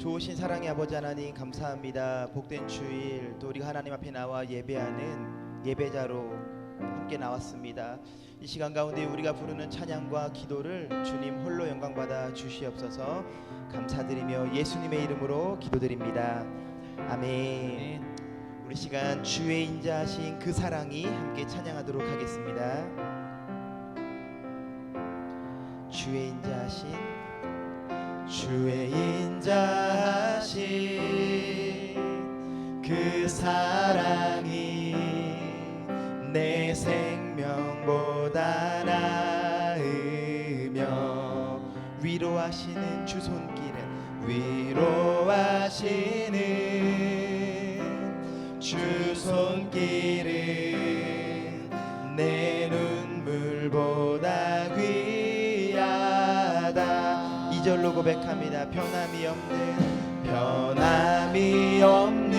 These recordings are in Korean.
좋으신 사랑의 아버지 하나님 감사합니다. 복된 주일 또 우리가 하나님 앞에 나와 예배하는 예배자로 함께 나왔습니다. 이 시간 가운데 우리가 부르는 찬양과 기도를 주님 홀로 영광받아 주시옵소서. 감사드리며 예수님의 이름으로 기도드립니다. 아멘. 우리 시간 주의 인자하신 그 사랑이 함께 찬양하도록 하겠습니다. 주의 인자하신 주의 인자하신 그 사랑이 내 생명보다 나으며 위로하시는 주 손길은 위로하시는 주 손길은 내 눈물보다 귀하다. 2절로 고백합니다. 변함이 없는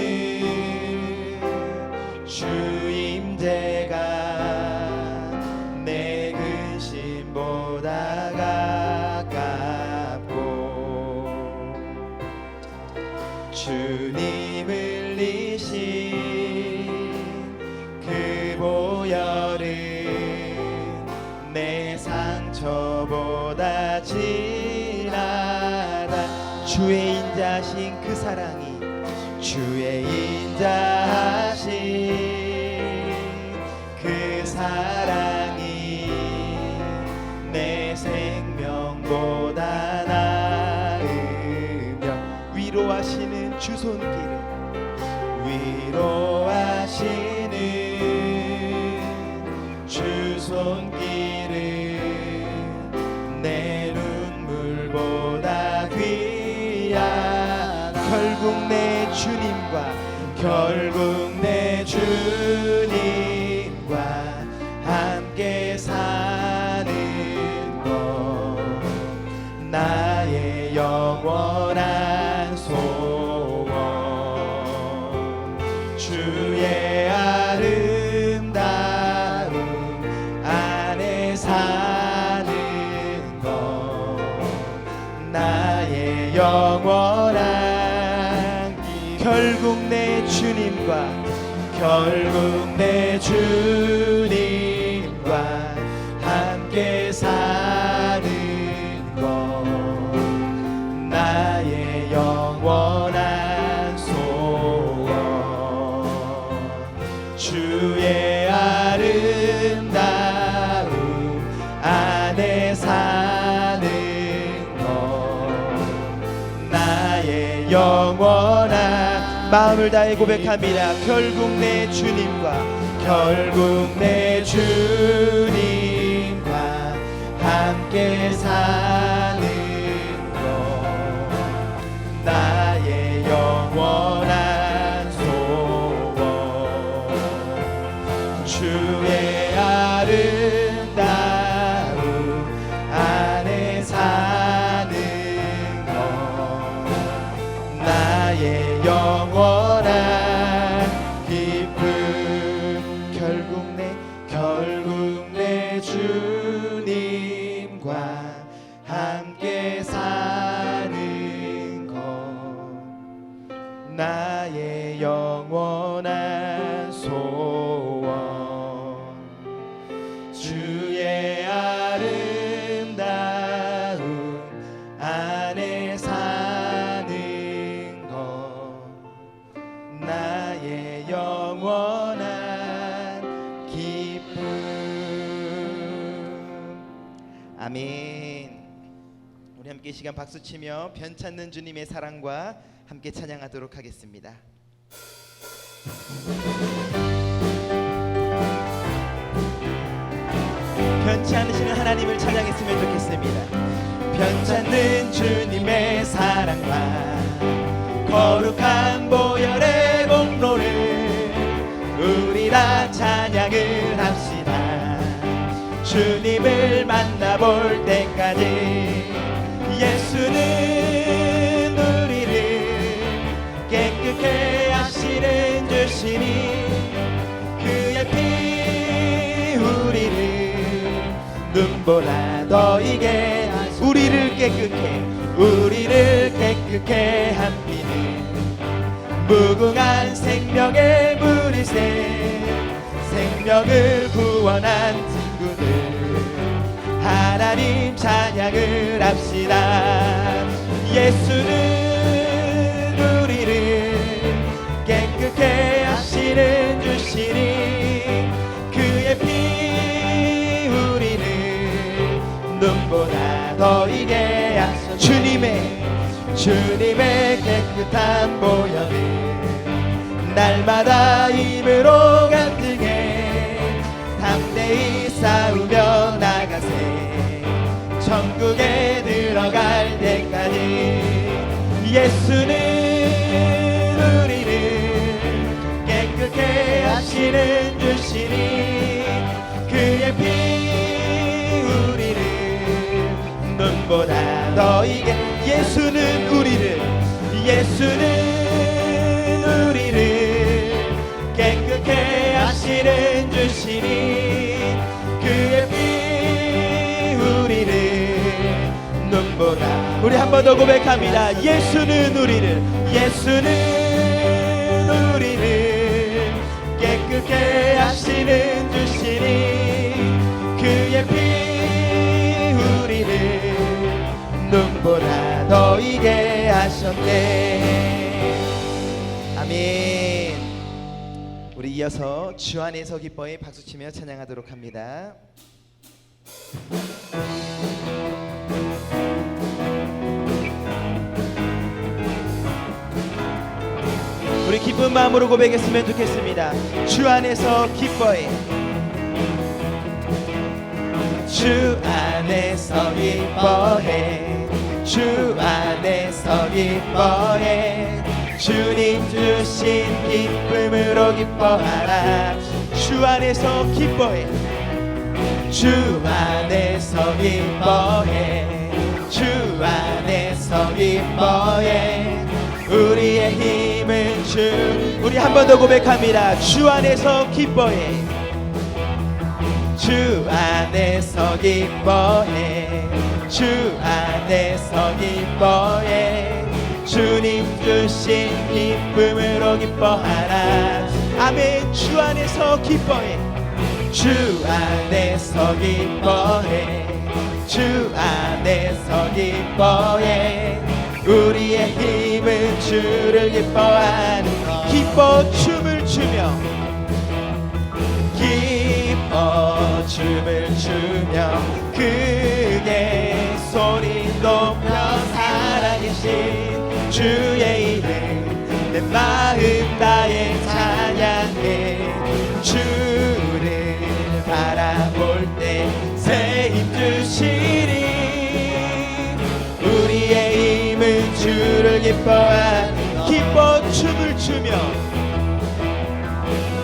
주 임재가 내 근심보다 가깝고 주님을 이신 그 보혈은 내 상처보다 진하다. 주의 인자하신 그 사랑이 주의 인자하신 그 사랑이 내 생명보다 나으며 위로하시는 주 손길은 위로하시는 주 손길은 내 눈물보다 귀하다. 결국 내 주님과 함께 사는 것 나의 영원한 소원. 주의 아름다움 안에 사는 것 나의 영원한 결국 내 주님과 함께 사는 것 나의 영원한 소원. 주의 아름다움 안에 사는 것 나의 영원한 마음을 다해 고백합니다. 결국 내 주님과 함께 사는 것 나의 영원한 소원. 주의 아름다움 안에 사는 것 나의 영원한 기쁨. 결국 내 주님과 함께 사는 것 나의 영원한 소원. 주의 아름다움 안에 사는 것 나의 영원한 기쁨. 아멘. 우리 함께 이 시간 박수치며 변찮는 주님의 사랑과 함께 찬양하도록 하겠습니다. 변치 않으시는 하나님을 찬양했으면 좋겠습니다. 변찮는 주님의 사랑과 거룩한 보혈의 공로를 우리 다 찬양을 합시다. 주님을 만나볼 때까지 예수는 우리를 깨끗게 하시는 주시니 그의 피 우리를 눈보라 더이게 우리를 깨끗게 한 무궁한 생명의 물이새 생명을 구원한 친구들 하나님 찬양을 합시다. 예수는 우리를 깨끗게 하시는 주시니 그의 피 우리를 눈보다 더 이게 하소서. 주님의 깨끗한 보혈을 날마다 힘으로 간증해 담대히 싸우며 나가세 천국에 들어갈 때까지. 예수는 우리를 깨끗게 하시는 주시니 그의 피 우리를 눈보다 더 이게 예수는 우리를 깨끗게 하시는 주시니 그의 피 우리를 눈보다. 우리 한 번 더 고백합니다. 예수는 우리를 깨끗게 하시는 주시니 그의 피 우리를 눈보다 더 이게 하셨네. 아멘. 우리 이어서 주 안에서 기뻐해 박수치며 찬양하도록 합니다. 우리 기쁜 마음으로 고백했으면 좋겠습니다. 주 안에서 기뻐해. 주 안에서 기뻐해. 주 안에서 기뻐해. 주님 주신 기쁨으로 기뻐하라. 주 안에서 기뻐해. 주 안에서 기뻐해. 주 안에서 기뻐해. 우리의 힘은 주. 우리 한 번 더 고백합니다. 주 안에서 기뻐해. 주 안에서 기뻐해. 주 안에서 기뻐해. 주님 주신 기쁨으로 기뻐하라. 아멘. 주 안에서 기뻐해. 주 안에서 기뻐해. 주 안에서 기뻐해. 우리의 힘은 주를 기뻐하는 것. 기뻐 춤을 추며 기뻐 춤을 추며 크게 소리 높여 살아계신 주의 이름 내 마음 다해 찬양해. 주를 바라볼 때 새 힘 주시리. 우리의 힘은 주를 기뻐하는 기뻐 춤을 추며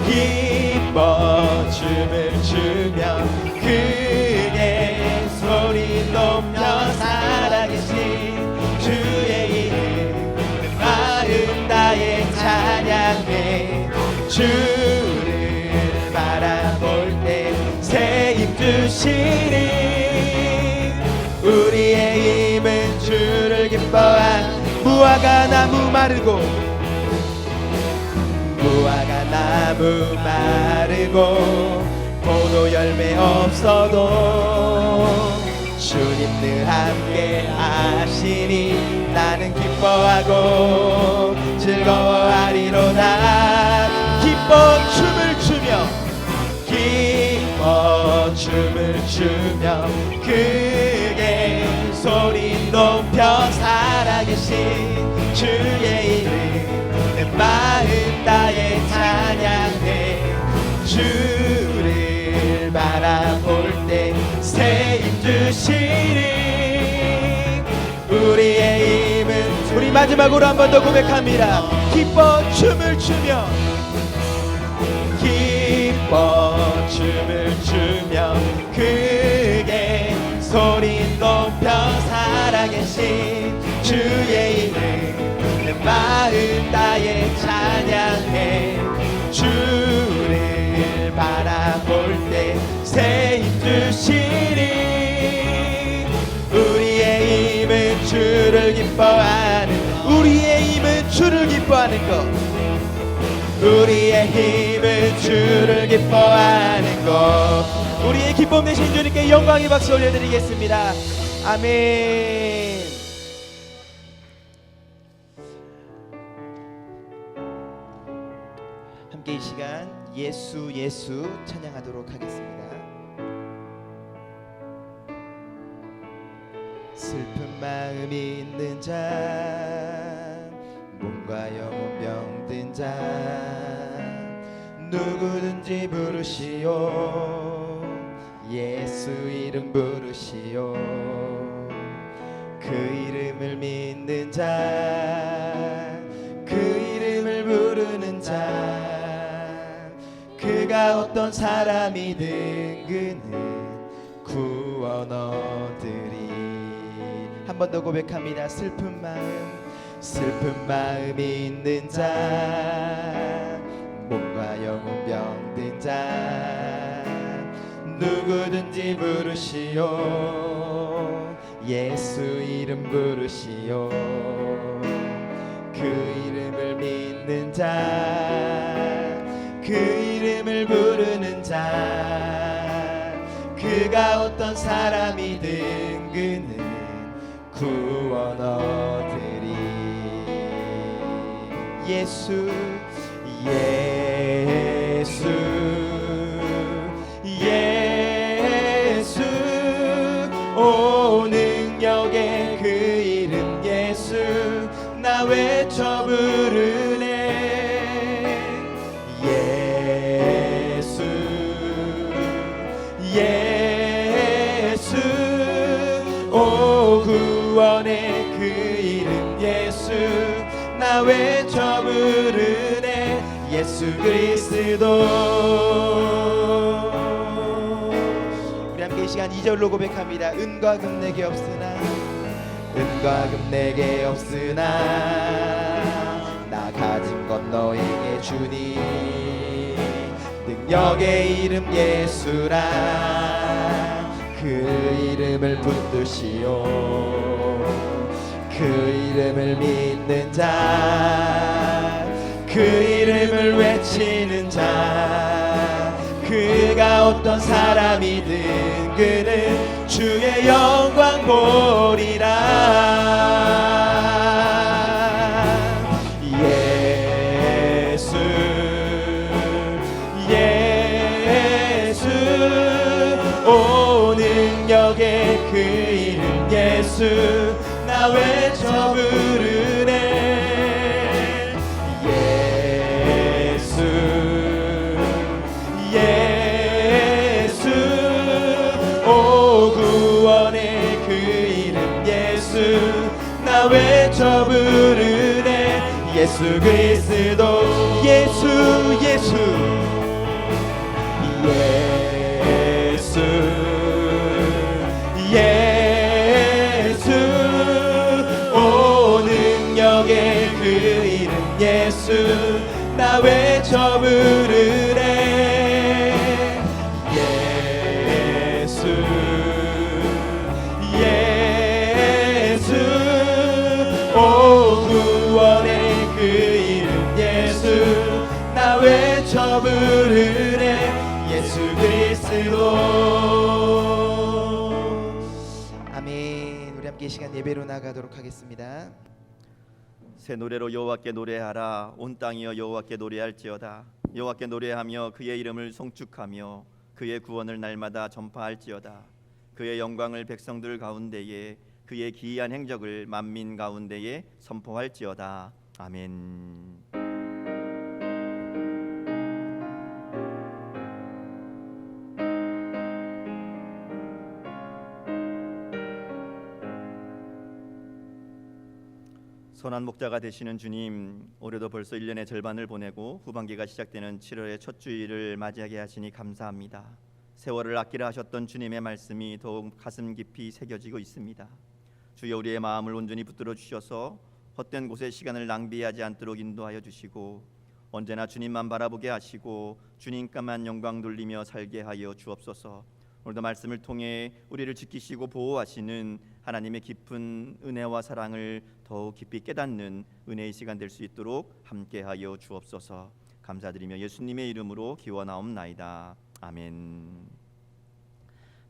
기뻐 춤을 추며 크게 소리 높여 살아계신 주의 이름 마음 다해 찬양해. 주를 바라볼 때 새 힘 주시니 우리의 힘은 주를 기뻐한. 무화과 나무 마르고 무화과 나무 마르고 포도 열매 없어도 주님 늘 함께 하시니 나는 기뻐하고 즐거워하리로다. 기뻐 춤을 추며 기뻐 춤을 추며 크게 소리 높여 살아계신 주의 이름 내 마음 다해 찬양해. 주를 바라볼 때 새 힘 주시니 우리의 힘은. 우리 마지막으로 한 번 더 고백합니다. 기뻐 춤을 추며 기뻐 춤을 추며 크게 소리 높여 살아계신 주의 이름 내 마음 다해 찬양해. 주를 바라볼 때 새 힘 주시니 우리의 힘은 주를 기뻐하는. 우리의 힘은 주를 기뻐하는 것. 우리의 힘은 주를 기뻐하는 것. 우리의 기쁨 되신 주님께 영광의 박수 올려드리겠습니다. 아멘. 함께 이 시간 예수 예수 찬양하도록 하겠습니다. 슬픈 마음이 있는 자, 몸과 영혼 병든 자, 누구든지 부르시오. 예수 이름 부르시오. 그 이름을 믿는 자, 그 이름을 부르는 자, 그가 어떤 사람이든 그는 구원 얻으리. 한 번 더 고백합니다. 슬픈 마음이 있는 자, 몸과 영혼 병든 자, 누구든지 부르시오. 예수 이름 부르시오. 그 이름을 믿는 자, 그 이름을 부르는 자, 그가 어떤 사람이든 그는 구원 얻으리. 예수 예수 예수, 오 능력의 그 이름 예수, 나 외쳐 부르네. 예수 예수, 오 구원의 그 이름 예수, 나 외쳐 부르네. 예수 그리스도. 우리 함께 이 시간 2절로 고백합니다. 은과 금 내게 없으나, 은과 금 내게 없으나, 나 가진 것 너에게 주니. 능력의 이름 예수라, 그 이름을 붙드시오. 그 이름을 믿는 자, 그 이름을 외치는 자, 그가 어떤 사람이든 그는 주의 영광 보리라. 예수 예수, 오 능력의 그 이름 예수, 나 외쳐 부르네. 예수 예수, 오 구원의 그 이름 예수, 나 외쳐 부르네. 예수 그리스도. 예수 예수 예수 예수, 오 능력의 그 이름 예수, 나 외쳐 부르네. 예수 예수, 오 구원의 그 이름 예수, 나 외쳐 부르네. 예수 그리스도. 아멘. 우리 함께 이 시간 예배로 나가도록 하겠습니다. 새 노래로 여호와께 노래하라. 온 땅이여 여호와께 노래할지어다. 여호와께 노래하며 그의 이름을 송축하며 그의 구원을 날마다 전파할지어다. 그의 영광을 백성들 가운데에, 그의 기이한 행적을 만민 가운데에 선포할지어다. 아멘. 선한 목자가 되시는 주님, 올해도 벌써 1년의 절반을 보내고 후반기가 시작되는 7월의 첫 주일을 맞이하게 하시니 감사합니다. 세월을 아끼라 하셨던 주님의 말씀이 더욱 가슴 깊이 새겨지고 있습니다. 주여, 우리의 마음을 온전히 붙들어 주셔서 헛된 곳에 시간을 낭비하지 않도록 인도하여 주시고, 언제나 주님만 바라보게 하시고 주님께만 영광 돌리며 살게 하여 주옵소서. 오늘도 말씀을 통해 우리를 지키시고 보호하시는 하나님의 깊은 은혜와 사랑을 더욱 깊이 깨닫는 은혜의 시간 될 수 있도록 함께하여 주옵소서. 감사드리며 예수님의 이름으로 기원하옵나이다. 아멘.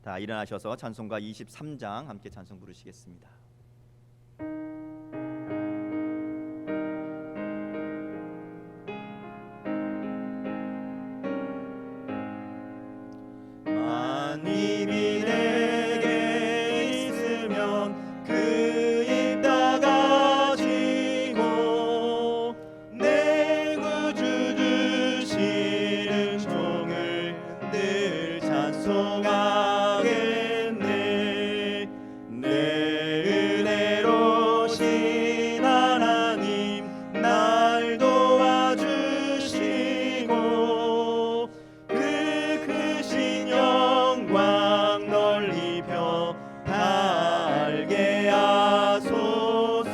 다 일어나셔서 찬송가 23장 함께 찬송 부르시겠습니다. 만입이 내게 있으면 그 입 다 가지고 내 구주 주시는 종을 늘 찬송하겠네. 내 은혜로 신 하나님 날 도와주시고 그 크신 영광 널리 펴 다 알게 하소서.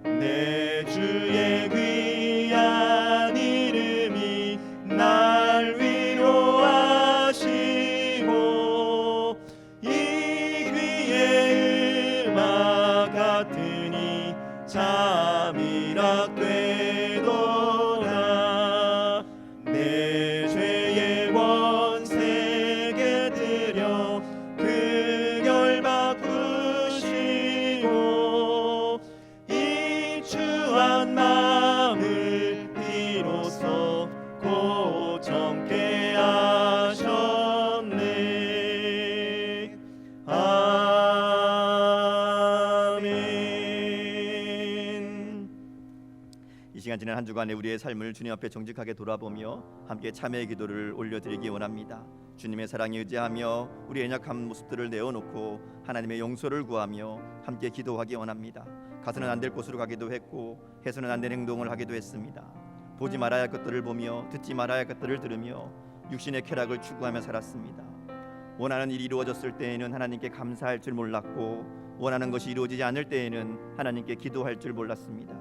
내 주의 귀한 이름이 날 위로하시고 이 귀의 음악 같으니 잠이락되도다. 내 죄의 원색에 들여 그 결 바꾸시고 이 추한 마음을 비로소 고정케 하셨네. 아멘. 이 시간 지난 한 주간의 우리의 삶을 주님 앞에 정직하게 돌아보며 함께 참회의 기도를 올려드리기 원합니다. 주님의 사랑에 의지하며 우리의 연약한 모습들을 내어놓고 하나님의 용서를 구하며 함께 기도하기 원합니다. 가서는 안 될 곳으로 가기도 했고 해서는 안 될 행동을 하기도 했습니다. 보지 말아야 할 것들을 보며 듣지 말아야 할 것들을 들으며 육신의 쾌락을 추구하며 살았습니다. 원하는 일이 이루어졌을 때에는 하나님께 감사할 줄 몰랐고 원하는 것이 이루어지지 않을 때에는 하나님께 기도할 줄 몰랐습니다.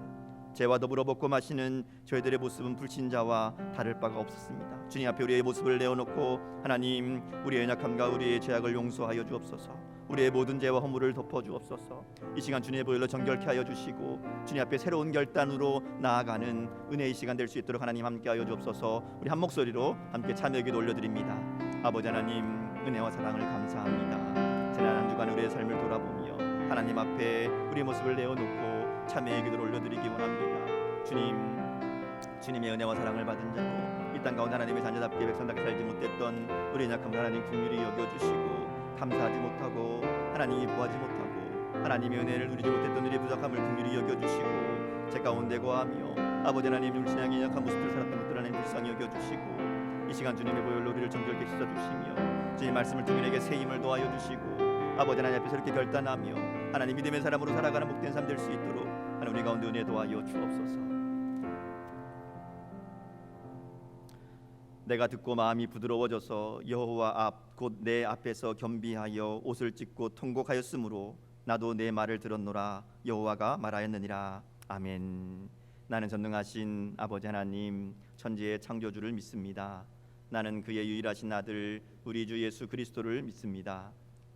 죄와 더불어 먹고 마시는 저희들의 모습은 불신자와 다를 바가 없었습니다. 주님 앞에 우리의 모습을 내어놓고 하나님 우리의 연약함과 우리의 죄악을 용서하여 주옵소서. 우리의 모든 죄와 허물을 덮어 주옵소서. 이 시간 주님의 보혈로 정결케 하여 주시고 주님 앞에 새로운 결단으로 나아가는 은혜의 시간 될 수 있도록 하나님 함께 하여 주옵소서. 우리 한 목소리로 함께 참여의 기도 올려드립니다. 아버지 하나님 은혜와 사랑을 감사합니다. 지난 한 주간 우리의 삶을 돌아보며 하나님 앞에 우리의 모습을 내어놓고 참회의 기도를 올려드리기 원합니다. 주님의 은혜와 사랑을 받은 자로 이 땅 가운데 하나님의 자녀답게 백성답게 살지 못했던 우리 연약함을 하나님 긍휼히 여겨주시고 감사하지 못하고 하나님이 보하지 못하고 하나님의 은혜를 누리지 못했던 우리의 부족함을 긍휼히 여겨주시고 제 가운데 거하며 아버지 하나님 우리 신앙의 연약한 모습들 살았던 것들 하나님 불쌍히 여겨주시고 이 시간 주님의 보혈로 우리를 정결케 씻어주시며 주님 말씀을 통해 내게 새 힘을 도하여 주시고 아버지 하나님 앞에서 이렇게 결단하며 하나님 믿음의 사람으로 살아가는 복된 삶 될 수 있도록 하나님 우리 가운데 은혜 도하여 주옵소서. 내가 듣고 마음이 부드러워져서 여호와 앞 곧 내 앞에서 겸비하여 옷을 찢고 통곡하였으므로 나도 내 말을 들었노라. 여호와가 말하였느니라. 아멘. 나는 전능하신 아버지 하나님 천지의 창조주를 믿습니다. 나는 그의 유일하신 아들 우리 주 예수 그리스도를 믿습니다.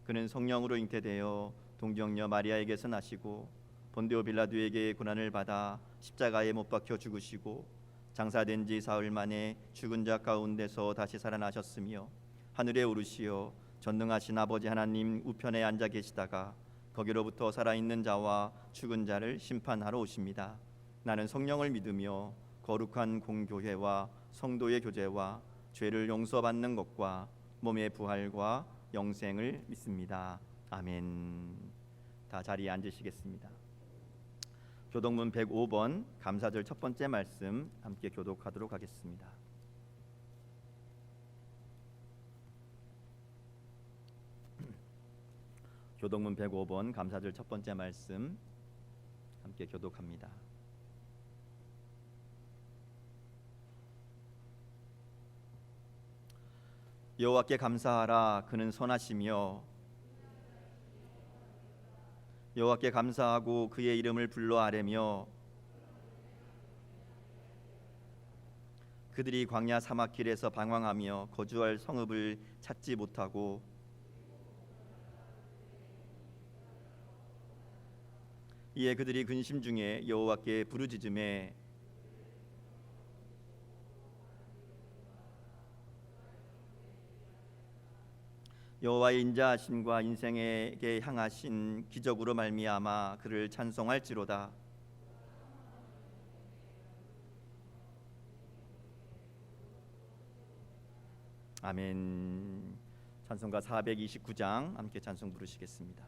그는 성령으로 잉태되어 동정녀 마리아에게서 나시고 본디오 빌라도에게 고난을 받아 십자가에 못 박혀 죽으시고 장사된 지 사흘 만에 죽은 자 가운데서 다시 살아나셨으며 하늘에 오르시어 전능하신 아버지 하나님 우편에 앉아 계시다가 거기로부터 살아있는 자와 죽은 자를 심판하러 오십니다. 나는 성령을 믿으며 거룩한 공교회와 성도의 교제와 죄를 용서받는 것과 몸의 부활과 영생을 믿습니다. 아멘. 다 자리에 앉으시겠습니다. 교독문 105번 감사절 첫 번째 말씀 함께 교독하도록 하겠습니다. 교독문 105번 감사절 첫 번째 말씀 함께 교독합니다. 여호와께 감사하라. 그는 선하시며 여호와께 감사하고 그의 이름을 불러 아뢰며 그들이 광야 사막길에서 방황하며 거주할 성읍을 찾지 못하고 이에 그들이 근심 중에 여호와께 부르짖음에 여호와의 인자하심과 인생에게 향하신 기적으로 말미암아 그를 찬송할지로다. 아멘. 찬송가 429장 함께 찬송 부르시겠습니다.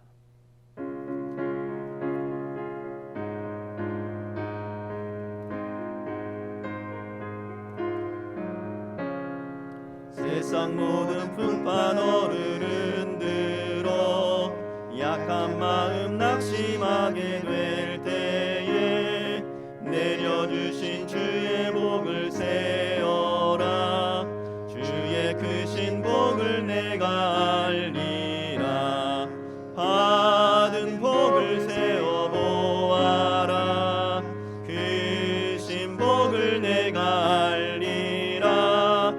세상 모든 풍파 너를 흔들어 약한 마음 낙심하게 될 때에 내려주신 주의 복을 세어라. 주의 크신 복을 내가 알리라. 받은 복을 세어 보아라. 크신 복을 내가 알리라.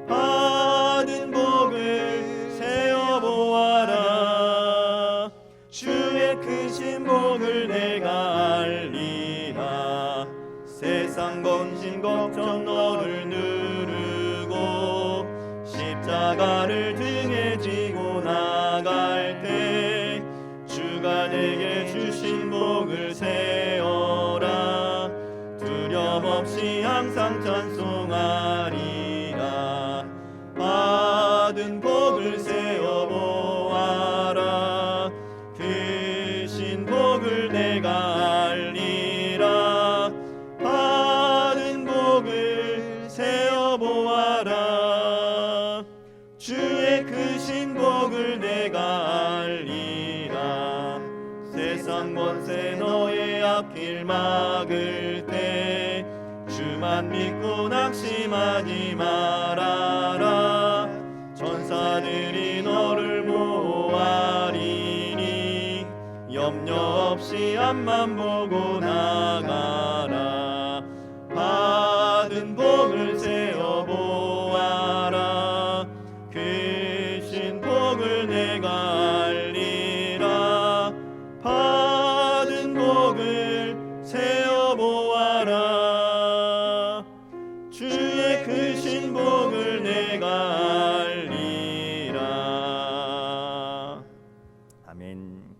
받은 복을 세어 보아라. 주의 크신 복을 내가 알리라. 세상 건진 걱정 너를 누르고 십자가를 등에 지고 나갈 때 주가 내게 주신 복을 세어라. 두려움 없이 항상 찬송하리라. 받은 복을 세어 보아라. 크신 복을 내가 알리라. 받은 복을 세어 보아라. 주의 크신 복을 내가 알리라. 세상 권세 너의 앞길 막을 때 주만 믿고 낙심하지 말아라. 천사들이 너를 보호하리니 염려 없이 앞만 보고 나가라. 받은 복을 세어 보아라. 크신 복을 내가 알리라. 받은 복을 세어 보아라. 주의 크신 복을 내가 알리라. 아멘.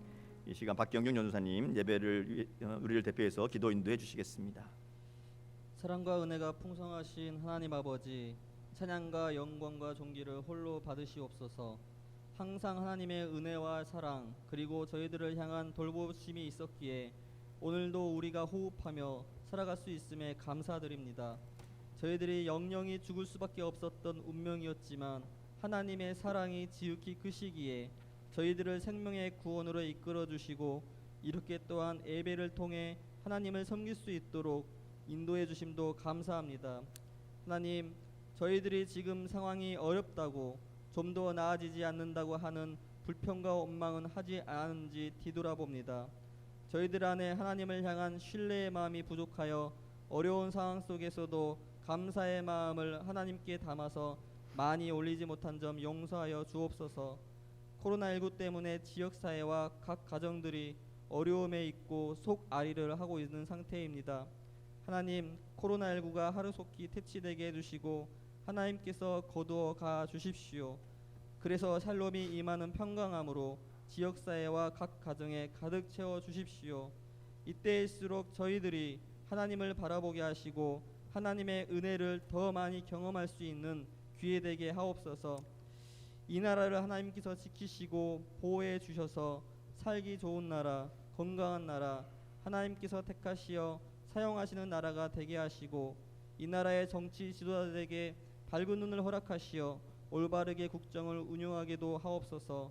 이 시간 박경경 전도사님 예배를 우리를 대표해서 기도 인도해 주시겠습니다. 사랑과 은혜가 풍성하신 하나님 아버지, 찬양과 영광과 존귀를 홀로 받으시옵소서. 항상 하나님의 은혜와 사랑 그리고 저희들을 향한 돌보심이 있었기에 오늘도 우리가 호흡하며 살아갈 수 있음에 감사드립니다. 저희들이 영영이 죽을 수밖에 없었던 운명이었지만 하나님의 사랑이 지극히 크시기에 저희들을 생명의 구원으로 이끌어 주시고 이렇게 또한 예배를 통해 하나님을 섬길 수 있도록 인도해 주심도 감사합니다. 하나님, 저희들이 지금 상황이 어렵다고 좀 더 나아지지 않는다고 하는 불평과 원망은 하지 않은지 뒤돌아봅니다. 저희들 안에 하나님을 향한 신뢰의 마음이 부족하여 어려운 상황 속에서도 감사의 마음을 하나님께 담아서 많이 올리지 못한 점 용서하여 주옵소서. 코로나19 때문에 지역사회와 각 가정들이 어려움에 있고 속앓이를 하고 있는 상태입니다. 하나님, 코로나19가 하루속히 퇴치되게 해주시고 하나님께서 거두어 가 주십시오. 그래서 샬롬이 임하는 평강함으로 지역사회와 각 가정에 가득 채워 주십시오. 이때일수록 저희들이 하나님을 바라보게 하시고 하나님의 은혜를 더 많이 경험할 수 있는 기회 되게 하옵소서. 이 나라를 하나님께서 지키시고 보호해 주셔서 살기 좋은 나라, 건강한 나라, 하나님께서 택하시어 사용하시는 나라가 되게 하시고 이 나라의 정치 지도자들에게 밝은 눈을 허락하시어 올바르게 국정을 운영하게도 하옵소서.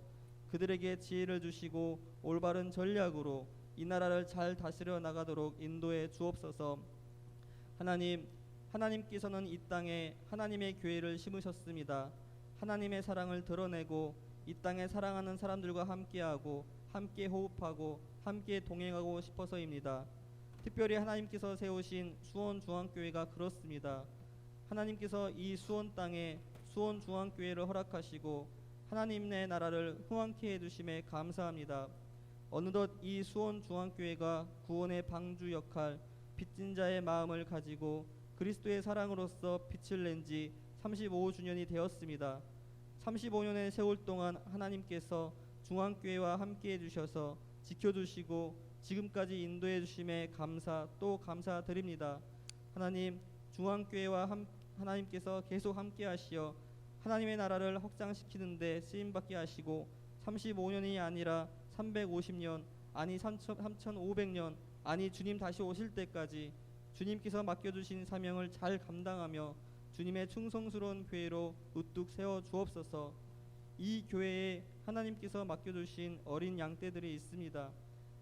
그들에게 지혜를 주시고 올바른 전략으로 이 나라를 잘 다스려 나가도록 인도해 주옵소서. 하나님, 하나님께서는 이 땅에 하나님의 교회를 심으셨습니다. 하나님의 사랑을 드러내고 이 땅에 사랑하는 사람들과 함께하고 함께 호흡하고 함께 동행하고 싶어서입니다. 특별히 하나님께서 세우신 수원중앙교회가 그렇습니다. 하나님께서 이 수원 땅에 수원중앙교회를 허락하시고 하나님의 나라를 흥왕케 해주심에 감사합니다. 어느덧 이 수원중앙교회가 구원의 방주 역할, 빚진 자의 마음을 가지고 그리스도의 사랑으로서 빛을 낸 지 35주년이 되었습니다. 35년의 세월 동안 하나님께서 중앙교회와 함께해 주셔서 지켜주시고 지금까지 인도해 주심에 감사 또 감사드립니다. 하나님, 중앙교회와 하나님께서 계속 함께하시어 하나님의 나라를 확장시키는 데 쓰임받게 하시고 35년이 아니라 350년 아니 3500년 아니 주님 다시 오실 때까지 주님께서 맡겨주신 사명을 잘 감당하며 주님의 충성스러운 교회로 우뚝 세워 주옵소서. 이 교회에 하나님께서 맡겨주신 어린 양떼들이 있습니다.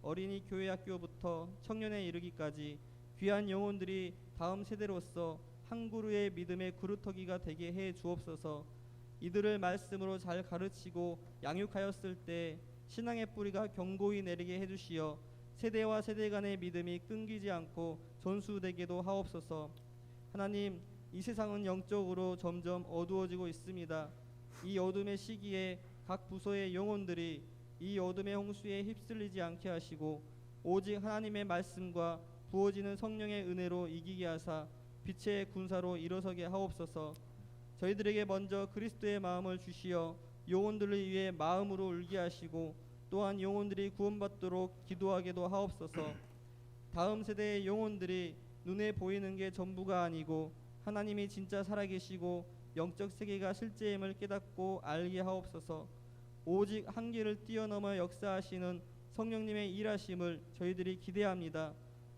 어린이 교회 학교부터 청년에 이르기까지 귀한 영혼들이 다음 세대로서 한 그루의 믿음의 그루터기가 되게 해 주옵소서. 이들을 말씀으로 잘 가르치고 양육하였을 때 신앙의 뿌리가 견고히 내리게 해주시어 세대와 세대 간의 믿음이 끊기지 않고 전수되게도 하옵소서. 하나님, 이 세상은 영적으로 점점 어두워지고 있습니다. 이 어둠의 시기에 각 부서의 영혼들이 이 어둠의 홍수에 휩쓸리지 않게 하시고 오직 하나님의 말씀과 부어지는 성령의 은혜로 이기게 하사 빛의 군사로 일어서게 하옵소서. 저희들에게 먼저 그리스도의 마음을 주시어 영혼들을 위해 마음으로 울게 하시고 또한 영혼들이 구원받도록 기도하게도 하옵소서. 다음 세대의 영혼들이 눈에 보이는 게 전부가 아니고 하나님이 진짜 살아계시고 영적 세계가 실제임을 깨닫고 알게 하옵소서. 오직 한계를 뛰어넘어 역사하시는 성령님의 일하심을 저희들이 기대합니다.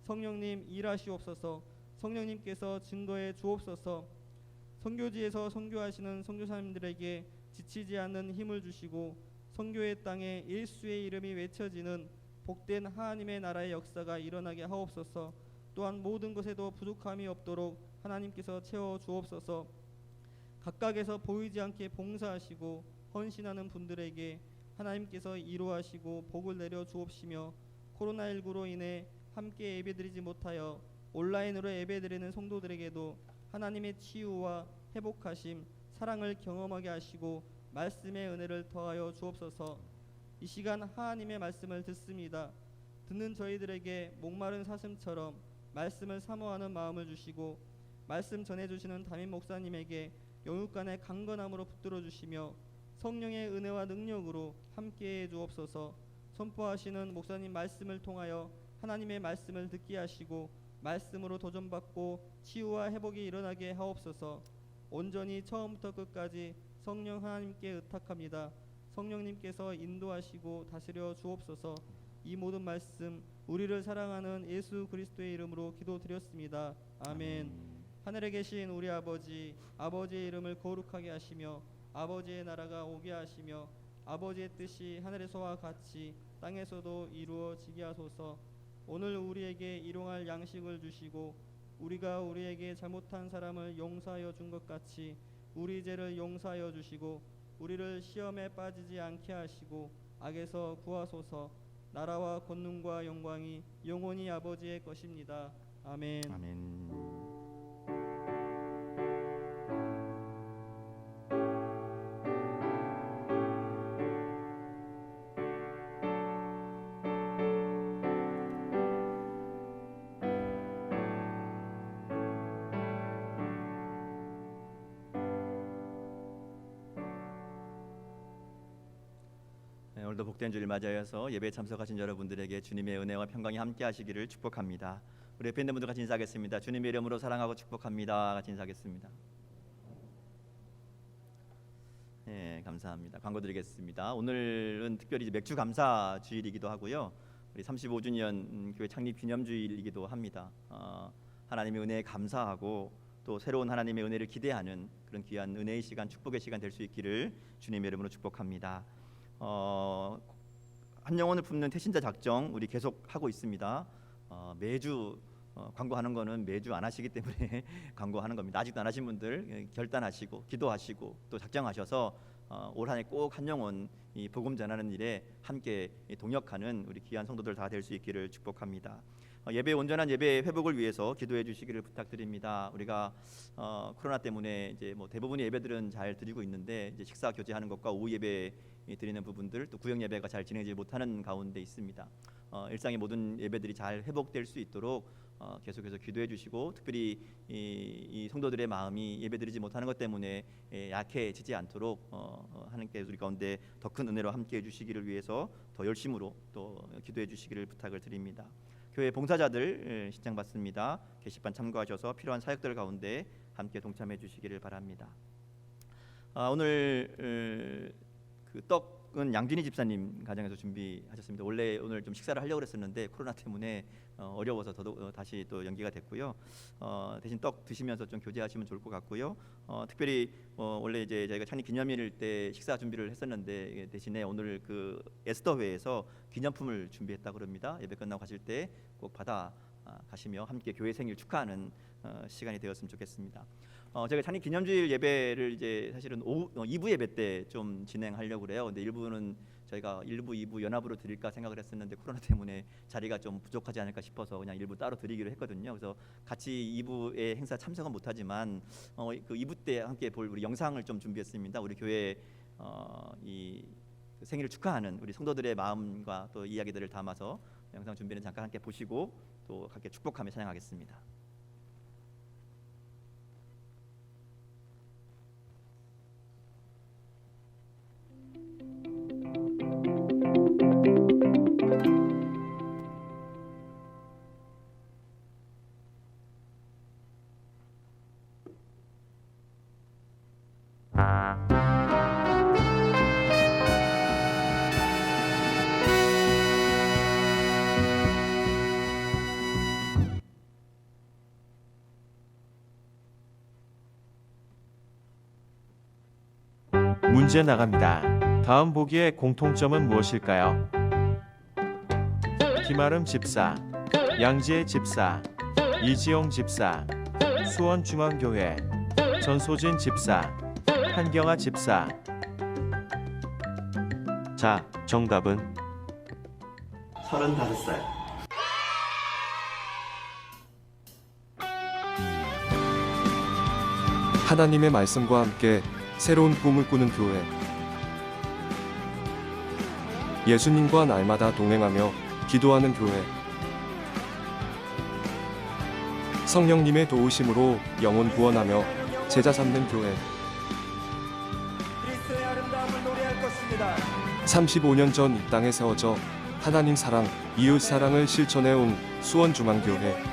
성령님 일하시옵소서. 성령님께서 증거해 주옵소서. 선교지에서 선교하시는 선교사님들에게 지치지 않는 힘을 주시고 선교의 땅에 예수의 이름이 외쳐지는 복된 하나님의 나라의 역사가 일어나게 하옵소서. 또한 모든 것에도 부족함이 없도록 하나님께서 채워 주옵소서. 각각에서 보이지 않게 봉사하시고 헌신하는 분들에게 하나님께서 이루하시고 복을 내려 주옵시며 코로나19로 인해 함께 예배드리지 못하여 온라인으로 예배드리는 성도들에게도 하나님의 치유와 회복하심, 사랑을 경험하게 하시고 말씀의 은혜를 더하여 주옵소서. 이 시간 하나님의 말씀을 듣습니다. 듣는 저희들에게 목마른 사슴처럼 말씀을 사모하는 마음을 주시고 말씀 전해주시는 담임 목사님에게 영육간의 강건함으로 붙들어 주시며 성령의 은혜와 능력으로 함께해 주옵소서. 선포하시는 목사님 말씀을 통하여 하나님의 말씀을 듣게 하시고 말씀으로 도전받고 치유와 회복이 일어나게 하옵소서. 온전히 처음부터 끝까지 성령 하나님께 의탁합니다. 성령님께서 인도하시고 다스려 주옵소서. 이 모든 말씀 우리를 사랑하는 예수 그리스도의 이름으로 기도드렸습니다. 아멘. 하늘에 계신 우리 아버지, 아버지의 이름을 거룩하게 하시며 아버지의 나라가 오게 하시며 아버지의 뜻이 하늘에서와 같이 땅에서도 이루어지게 하소서. 오늘 우리에게 일용할 양식을 주시고 우리가 우리에게 잘못한 사람을 용서하여 준 것 같이 우리 죄를 용서하여 주시고 우리를 시험에 빠지지 않게 하시고 악에서 구하소서. 나라와 권능과 영광이 영원히 아버지의 것입니다. 아멘. 아멘. 오늘도 복된 주일 맞이하여서 예배에 참석하신 여러분들에게 주님의 은혜와 평강이 함께 하시기를 축복합니다. 우리 옆에 있는 분들 같이 인사하겠습니다. 주님의 이름으로 사랑하고 축복합니다. 같이 인사하겠습니다. 네, 감사합니다. 광고 드리겠습니다. 오늘은 특별히 맥주 감사 주일이기도 하고요. 우리 35주년 교회 창립 기념 주일이기도 합니다. 하나님의 은혜에 감사하고 또 새로운 하나님의 은혜를 기대하는 그런 귀한 은혜의 시간, 축복의 시간 될 수 있기를 주님의 이름으로 축복합니다. 한 영혼을 품는 태신자 작정 우리 계속 하고 있습니다. 매주 광고하는 거는 매주 안 하시기 때문에 광고하는 겁니다. 아직도 안 하신 분들 결단하시고 기도하시고 또 작정하셔서 올 한 해 꼭 한 영혼 이 복음 전하는 일에 함께 동역하는 우리 귀한 성도들 다 될 수 있기를 축복합니다. 예배 온전한 예배 회복을 위해서 기도해 주시기를 부탁드립니다. 우리가 코로나 때문에 이제 뭐 대부분의 예배들은 잘 드리고 있는데 이제 식사 교제하는 것과 오후 예배 드리는 부분들 또 구역 예배가 잘 진행되지 못하는 가운데 있습니다. 일상의 모든 예배들이 잘 회복될 수 있도록 계속해서 기도해 주시고 특별히 이 성도들의 마음이 예배드리지 못하는 것 때문에 약해지지 않도록 하나님께 우리 가운데 더 큰 은혜로 함께해 주시기를 위해서 더 열심으로 또 기도해 주시기를 부탁을 드립니다. 교회 봉사자들 신청 받습니다. 게시판 참고하셔서 필요한 사역들 가운데 함께 동참해 주시기를 바랍니다. 오늘 그 떡은 양준희 집사님 가정에서 준비하셨습니다. 원래 오늘 좀 식사를 하려고 했었는데 코로나 때문에 어려워서 다시 또 연기가 됐고요. 대신 떡 드시면서 좀 교제하시면 좋을 것 같고요. 특별히 원래 이제 저희가 찬양 기념일 때 식사 준비를 했었는데 대신에 오늘 그 에스더회에서 기념품을 준비했다고 합니다. 예배 끝나고 가실 때 꼭 받아 가시며 함께 교회 생일 축하하는 시간이 되었으면 좋겠습니다. 제가 찬양 기념주일 예배를 이제 사실은 오후 2부 예배 때 좀 진행하려고 그래요. 근데 1부는 저희가 1부, 2부 연합으로 드릴까 생각을 했었는데 코로나 때문에 자리가 좀 부족하지 않을까 싶어서 그냥 1부 따로 드리기로 했거든요. 그래서 같이 2부의 행사 참석은 못하지만 그 2부 때 함께 볼 우리 영상을 좀 준비했습니다. 우리 교회 이 생일을 축하하는 우리 성도들의 마음과 또 이야기들을 담아서 영상 준비는 잠깐 함께 보시고 또 함께 축복하며 찬양하겠습니다. 문제 나갑니다. 다음 보기의 공통점은 무엇일까요? 김아름 집사, 양지혜 집사, 이지용 집사, 수원중앙교회, 전소진 집사, 한경아 집사. 자, 정답은 35살. 하나님의 말씀과 함께 새로운 꿈을 꾸는 교회. 예수님과 날마다 동행하며 기도하는 교회. 성령님의 도우심으로 영혼 구원하며 제자 삼는 교회. 35년 전 이 땅에 세워져 하나님 사랑, 이웃 사랑을 실천해온 수원중앙교회.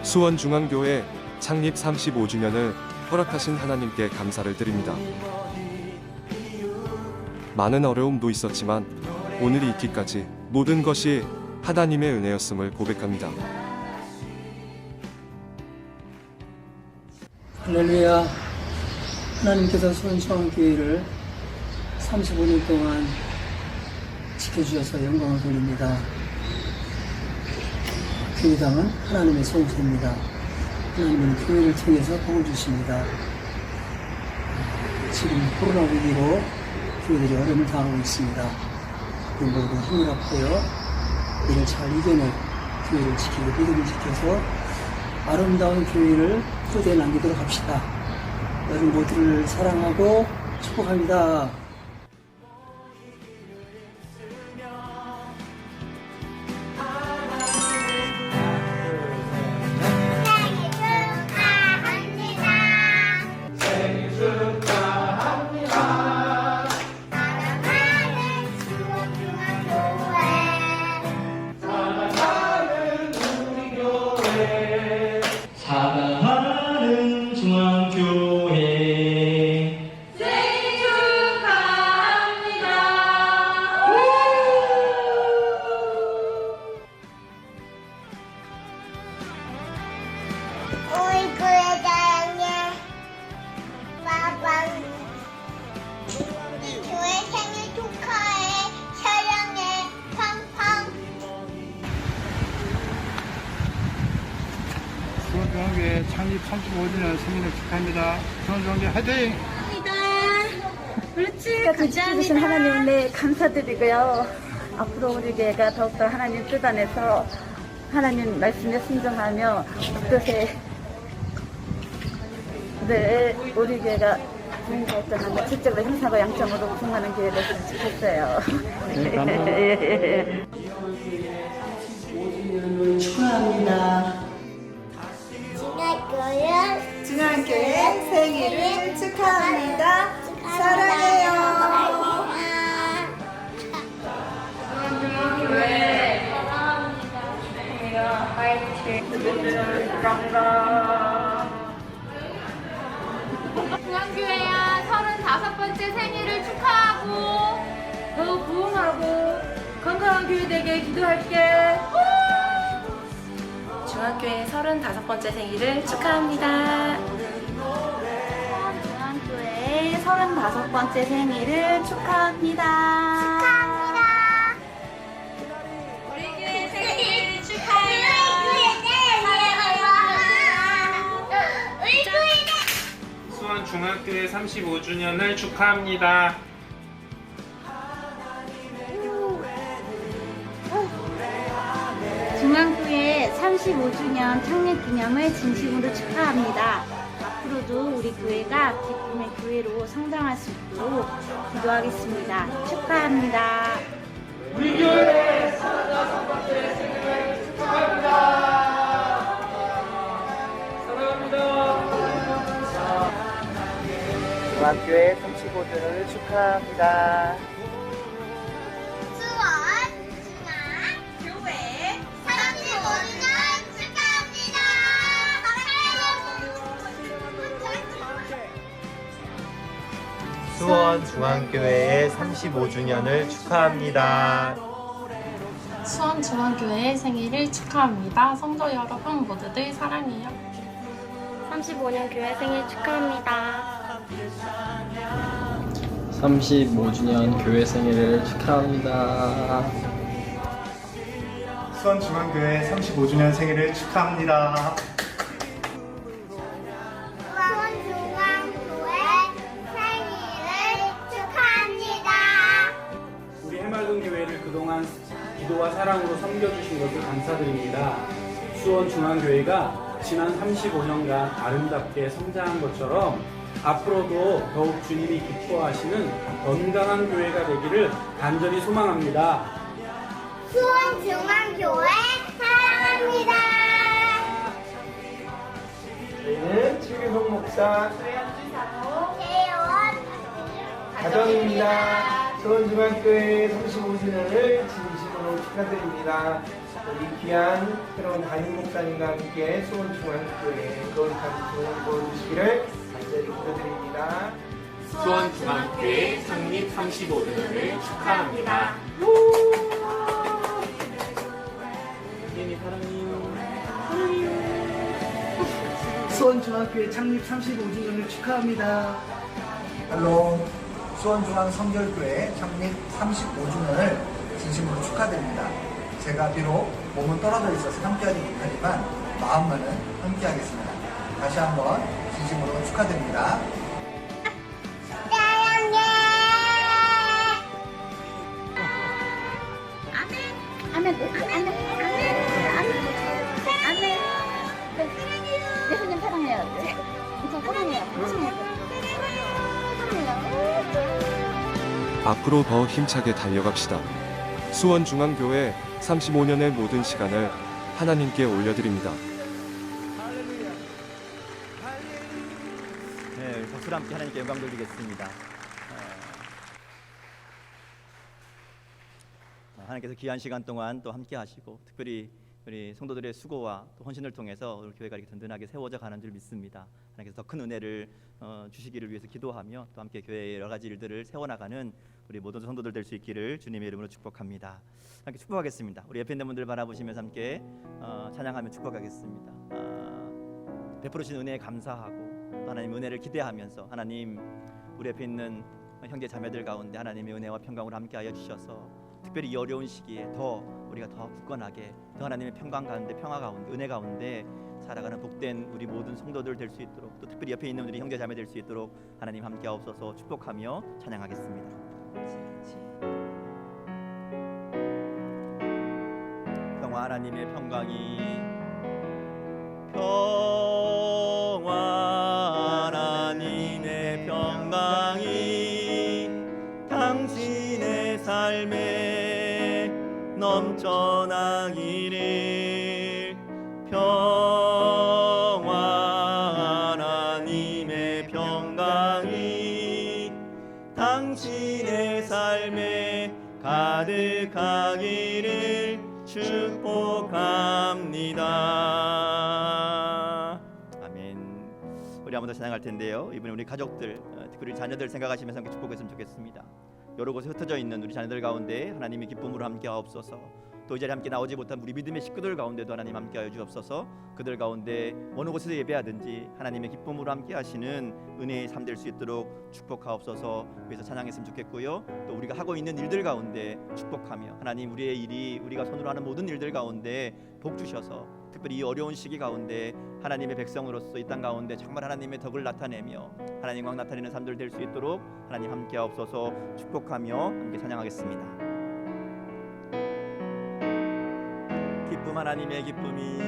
수원중앙교회 창립 35주년을 허락하신 하나님께 감사를 드립니다. 많은 어려움도 있었지만 오늘이 있기까지 모든 것이 하나님의 은혜였음을 고백합니다. 할렐루야. 하나님께서 수원중앙교회를 35년 동안 지켜주셔서 영광을 돌립니다. 교회당은 하나님의 성소입니다. 하나님은 교회를 통해서 복을 주십니다. 지금 코로나 위기로 교회들이 어려움을 당하고 있습니다. 모두 힘을 합하여 이를 잘 이겨내 교회를 지키고 믿음을 지켜서 아름다운 교회를 토대에 남기도록 합시다. 여러분 모두를 사랑하고 축복합니다. 사랑하는 중앙교회 생일 축하합니다. 우리 교회 사랑해. 빠빠. 우리 교회 생일 축하해. 사랑해. 팡팡. 수원중앙교회 창립 35주년 생일을 축하합니다. 수원중앙교회 화이팅! 그렇지. 주신 하나님 네 감사드리고요. 앞으로 우리 교회가 더욱더 하나님 뜻 안에서 하나님 말씀에 순종하며 뜻에 늘 우리 교회가 주님과 어떤 질적으로 형사고 양점으로 우승하는 교회를 좋겠어요. 네, 감사합니다. 축하합니다. 중학교의 생일을 축하합니다. 사랑해요. 중앙교회야 35번째 생일을 축하하고 더욱 부흥하고 건강한 교회 되게 기도할게. 중학교의 35번째 생일을 축하합니다. 중앙교회의 35번째 생일을 축하합니다. 우리 교회 생일 축하해요. 수원 중학교의 35주년을 축하합니다. 중앙교회 35주년 창립 기념을 진심으로 축하합니다. 앞으로도 우리 교회가 기쁨의 교회로 성장할 수 있도록 기도하겠습니다. 축하합니다. 우리 교회 35번째 생일을 축하합니다. 사랑합니다. 중학교의 35주년을 축하합니다. 교회 35주년 축하합니다. 수원 중앙교회의 35주년을 축하합니다. 수원 중앙교회의 생일을 축하합니다. 성도 여러분 모두들 사랑해요. 35년 교회 생일 축하합니다. 35주년 교회 생일을 축하합니다. 수원중앙교회 35주년 생일을 축하합니다. 수원중앙교회 생일을 축하합니다. 우리 해맑은 교회를 그동안 기도와 사랑으로 섬겨주신 것을 감사드립니다. 수원중앙교회가 지난 35년간 아름답게 성장한 것처럼 앞으로도 더욱 주님이 기뻐하시는 건강한 교회가 되기를 간절히 소망합니다. 수원중앙교회 사랑합니다. 저희는 최규성 목사 대원 가정입니다. 수원중학교의 35주년을 진심으로 축하드립니다. 우리 귀한 새로운 담임 목사님과 함께 수원중학교에 거룩한 좋은 걸 주시기를 간절히 기도드립니다. 수원중앙교회 창립 35주년을 축하합니다. 수원중학교의 창립 35주년을 축하합니다. 할로 수원중앙 성결교회 창립 35주년을 진심으로 축하드립니다. 제가 비록 몸은 떨어져 있어서 함께하지 못하지만 마음만은 함께하겠습니다. 다시 한번 진심으로 축하드립니다. 예수님 사랑해요. 진짜 사랑해요. 앞으로 더 힘차게 달려갑시다. 수원중앙교회 35년의 모든 시간을 하나님께 올려드립니다. 네, 박수로 함께 하나님께 영광 돌리겠습니다. 하나님께서 귀한 시간 동안 또 함께 하시고 특별히 우리 성도들의 수고와 또 헌신을 통해서 우리 교회가 이렇게 든든하게 세워져 가는 줄 믿습니다. 하나님께서 더 큰 은혜를 주시기를 위해서 기도하며 또 함께 교회의 여러 가지 일들을 세워나가는 우리 모든 성도들 될 수 있기를 주님의 이름으로 축복합니다. 함께 축복하겠습니다. 우리 옆에 있는 분들 바라보시면서 함께 찬양하며 축복하겠습니다. 베풀으신 은혜에 감사하고 또 하나님 은혜를 기대하면서 하나님 우리 옆에 있는 형제 자매들 가운데 하나님의 은혜와 평강으로 함께하여 주셔서 특별히 이 어려운 시기에 더 우리가 더 굳건하게 더 하나님의 평강 가운데 평화 가운데 은혜 가운데 살아가는 복된 우리 모든 성도들 될 수 있도록 또 특별히 옆에 있는 우리 형제 자매 될 수 있도록 하나님 함께하옵소서. 축복하며 찬양하겠습니다. 평화 하나님의 평강이 평화 하나님의 평강이 당신의 삶에 넘쳐나기를 가득하기를 축복합니다. 아멘. 우리 한번 더 찬양할 텐데요. 이번에 우리 가족들, 특히 우리 자녀들 생각하시면서 함께 축복했으면 좋겠습니다. 여러 곳에 흩어져 있는 우리 자녀들 가운데 하나님의 기쁨으로 함께 하옵소서. 또 이 자리에 함께 나오지 못한 우리 믿음의 식구들 가운데도 하나님 함께하여 주옵소서. 그들 가운데 어느 곳에서 예배하든지 하나님의 기쁨으로 함께 하시는 은혜의 삶 될 수 있도록 축복하옵소서. 그래서 찬양했으면 좋겠고요. 또 우리가 하고 있는 일들 가운데 축복하며 하나님 우리의 일이 우리가 손으로 하는 모든 일들 가운데 복 주셔서 특별히 이 어려운 시기 가운데 하나님의 백성으로서 이 땅 가운데 정말 하나님의 덕을 나타내며 하나님 광 나타내는 삶들 될 수 있도록 하나님 함께하옵소서. 축복하며 함께 찬양하겠습니다. 기쁨 하나님의 기쁨이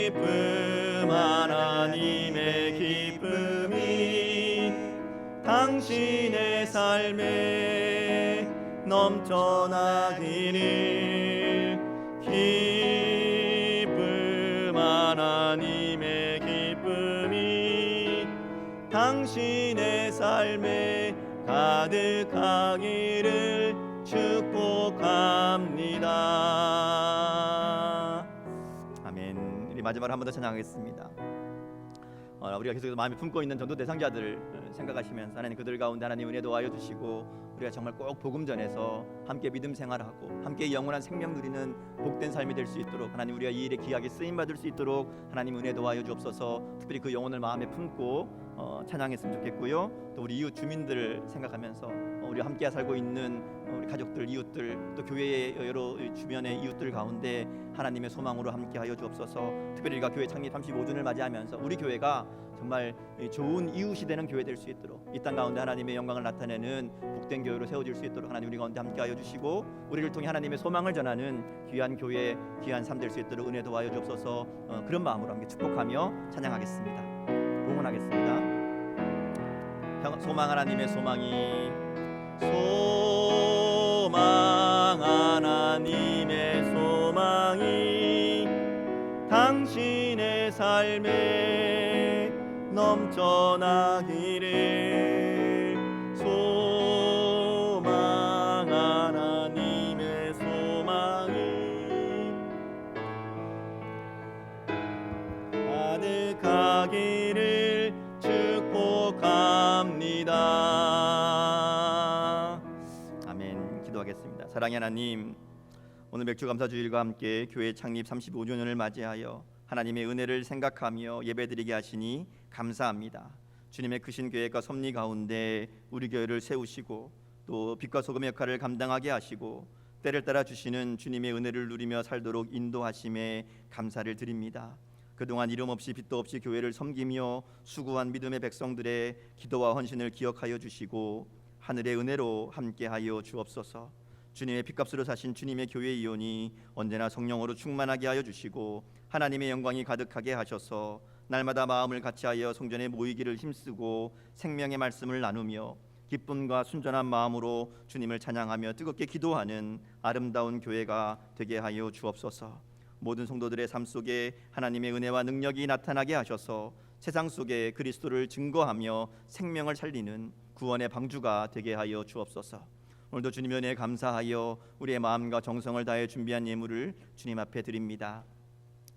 기쁨 하나님의 기쁨이 당신의 삶에 넘쳐나기를 기쁨 하나님의 기쁨이 당신의 삶에 가득하기를 축복합니다. 아멘. 우리 마지막으로 한 번 더 찬양하겠습니다. 우리가 계속 마음에 품고 있는 전도 대상자들 생각하시면서 하나님 그들 가운데 하나님 은혜 도와여 주시고 우리가 정말 꼭 복음 전해서 함께 믿음 생활하고 함께 영원한 생명 누리는 복된 삶이 될 수 있도록 하나님 우리가 이 일에 귀하게 쓰임 받을 수 있도록 하나님 은혜 도와여 주옵소서. 특별히 그 영혼을 마음에 품고 찬양했으면 좋겠고요. 또 우리 이웃 주민들을 생각하면서 우리 함께 살고 있는 우리 가족들, 이웃들, 또 교회의 여러 주변의 이웃들 가운데 하나님의 소망으로 함께하여 주옵소서. 특별히 우리가 교회 창립 35주년을 맞이하면서 우리 교회가 정말 좋은 이웃이 되는 교회 될 수 있도록 이 땅 가운데 하나님의 영광을 나타내는 복된 교회로 세워질 수 있도록 하나님 우리 가운데 함께하여 주시고 우리를 통해 하나님의 소망을 전하는 귀한 교회, 귀한 삶 될 수 있도록 은혜 도와여 주옵소서. 그런 마음으로 함께 축복하며 찬양하겠습니다. 봉헌하겠습니다. 소망 하나님의 소망이 소망 하나님의 소망이 당신의 삶에 넘쳐나기를 소망 하나님의 소망이 가득하기를 축복합니다. 아멘. 기도하겠습니다. 사랑의 하나님, 오늘 맥주감사주일과 함께 교회 창립 35주년을 맞이하여 하나님의 은혜를 생각하며 예배드리게 하시니 감사합니다. 주님의 크신 계획과 섭리 가운데 우리 교회를 세우시고 또 빛과 소금의 역할을 감당하게 하시고 때를 따라 주시는 주님의 은혜를 누리며 살도록 인도하심에 감사를 드립니다. 그동안 이름 없이 빛도 없이 교회를 섬기며 수고한 믿음의 백성들의 기도와 헌신을 기억하여 주시고 하늘의 은혜로 함께하여 주옵소서. 주님의 핏값으로 사신 주님의 교회 이온이 언제나 성령으로 충만하게 하여 주시고 하나님의 영광이 가득하게 하셔서 날마다 마음을 같이하여 성전에 모이기를 힘쓰고 생명의 말씀을 나누며 기쁨과 순전한 마음으로 주님을 찬양하며 뜨겁게 기도하는 아름다운 교회가 되게 하여 주옵소서. 모든 성도들의 삶 속에 하나님의 은혜와 능력이 나타나게 하셔서 세상 속에 그리스도를 증거하며 생명을 살리는 구원의 방주가 되게 하여 주옵소서. 오늘도 주님의 은혜에 감사하여 우리의 마음과 정성을 다해 준비한 예물을 주님 앞에 드립니다.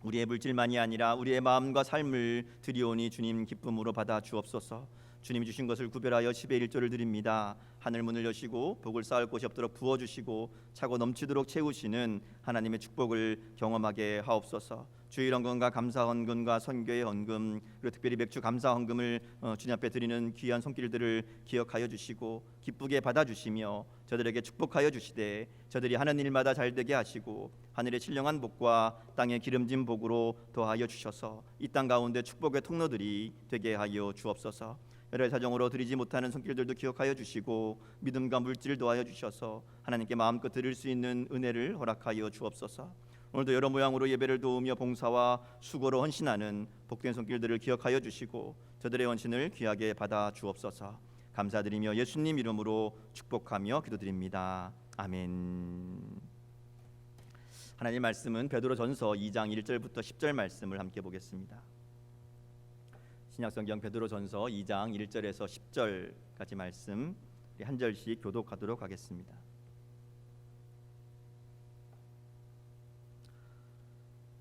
우리의 물질만이 아니라 우리의 마음과 삶을 드리오니 주님 기쁨으로 받아 주옵소서. 주님이 주신 것을 구별하여 10의 1조를 드립니다. 하늘 문을 여시고 복을 쌓을 곳이 없도록 부어주시고 차고 넘치도록 채우시는 하나님의 축복을 경험하게 하옵소서. 주일 헌금과 감사 헌금과 선교의 헌금 그리고 특별히 맥주 감사 헌금을 주님 앞에 드리는 귀한 손길들을 기억하여 주시고 기쁘게 받아주시며 저들에게 축복하여 주시되 저들이 하는 일마다 잘되게 하시고 하늘의 신령한 복과 땅의 기름진 복으로 더하여 주셔서 이 땅 가운데 축복의 통로들이 되게 하여 주옵소서. 여러 사정으로 드리지 못하는 손길들도 기억하여 주시고 믿음과 물질을 더하여 주셔서 하나님께 마음껏 드릴 수 있는 은혜를 허락하여 주옵소서. 오늘도 여러 모양으로 예배를 도우며 봉사와 수고로 헌신하는 복된 손길들을 기억하여 주시고 저들의 헌신을 귀하게 받아 주옵소서. 감사드리며 예수님 이름으로 축복하며 기도드립니다. 아멘. 하나님의 말씀은 베드로전서 2장 1절부터 10절 말씀을 함께 보겠습니다. 신약성경 베드로전서 2장 1절에서 10절까지 말씀 우리 한 절씩 교독하도록 하겠습니다.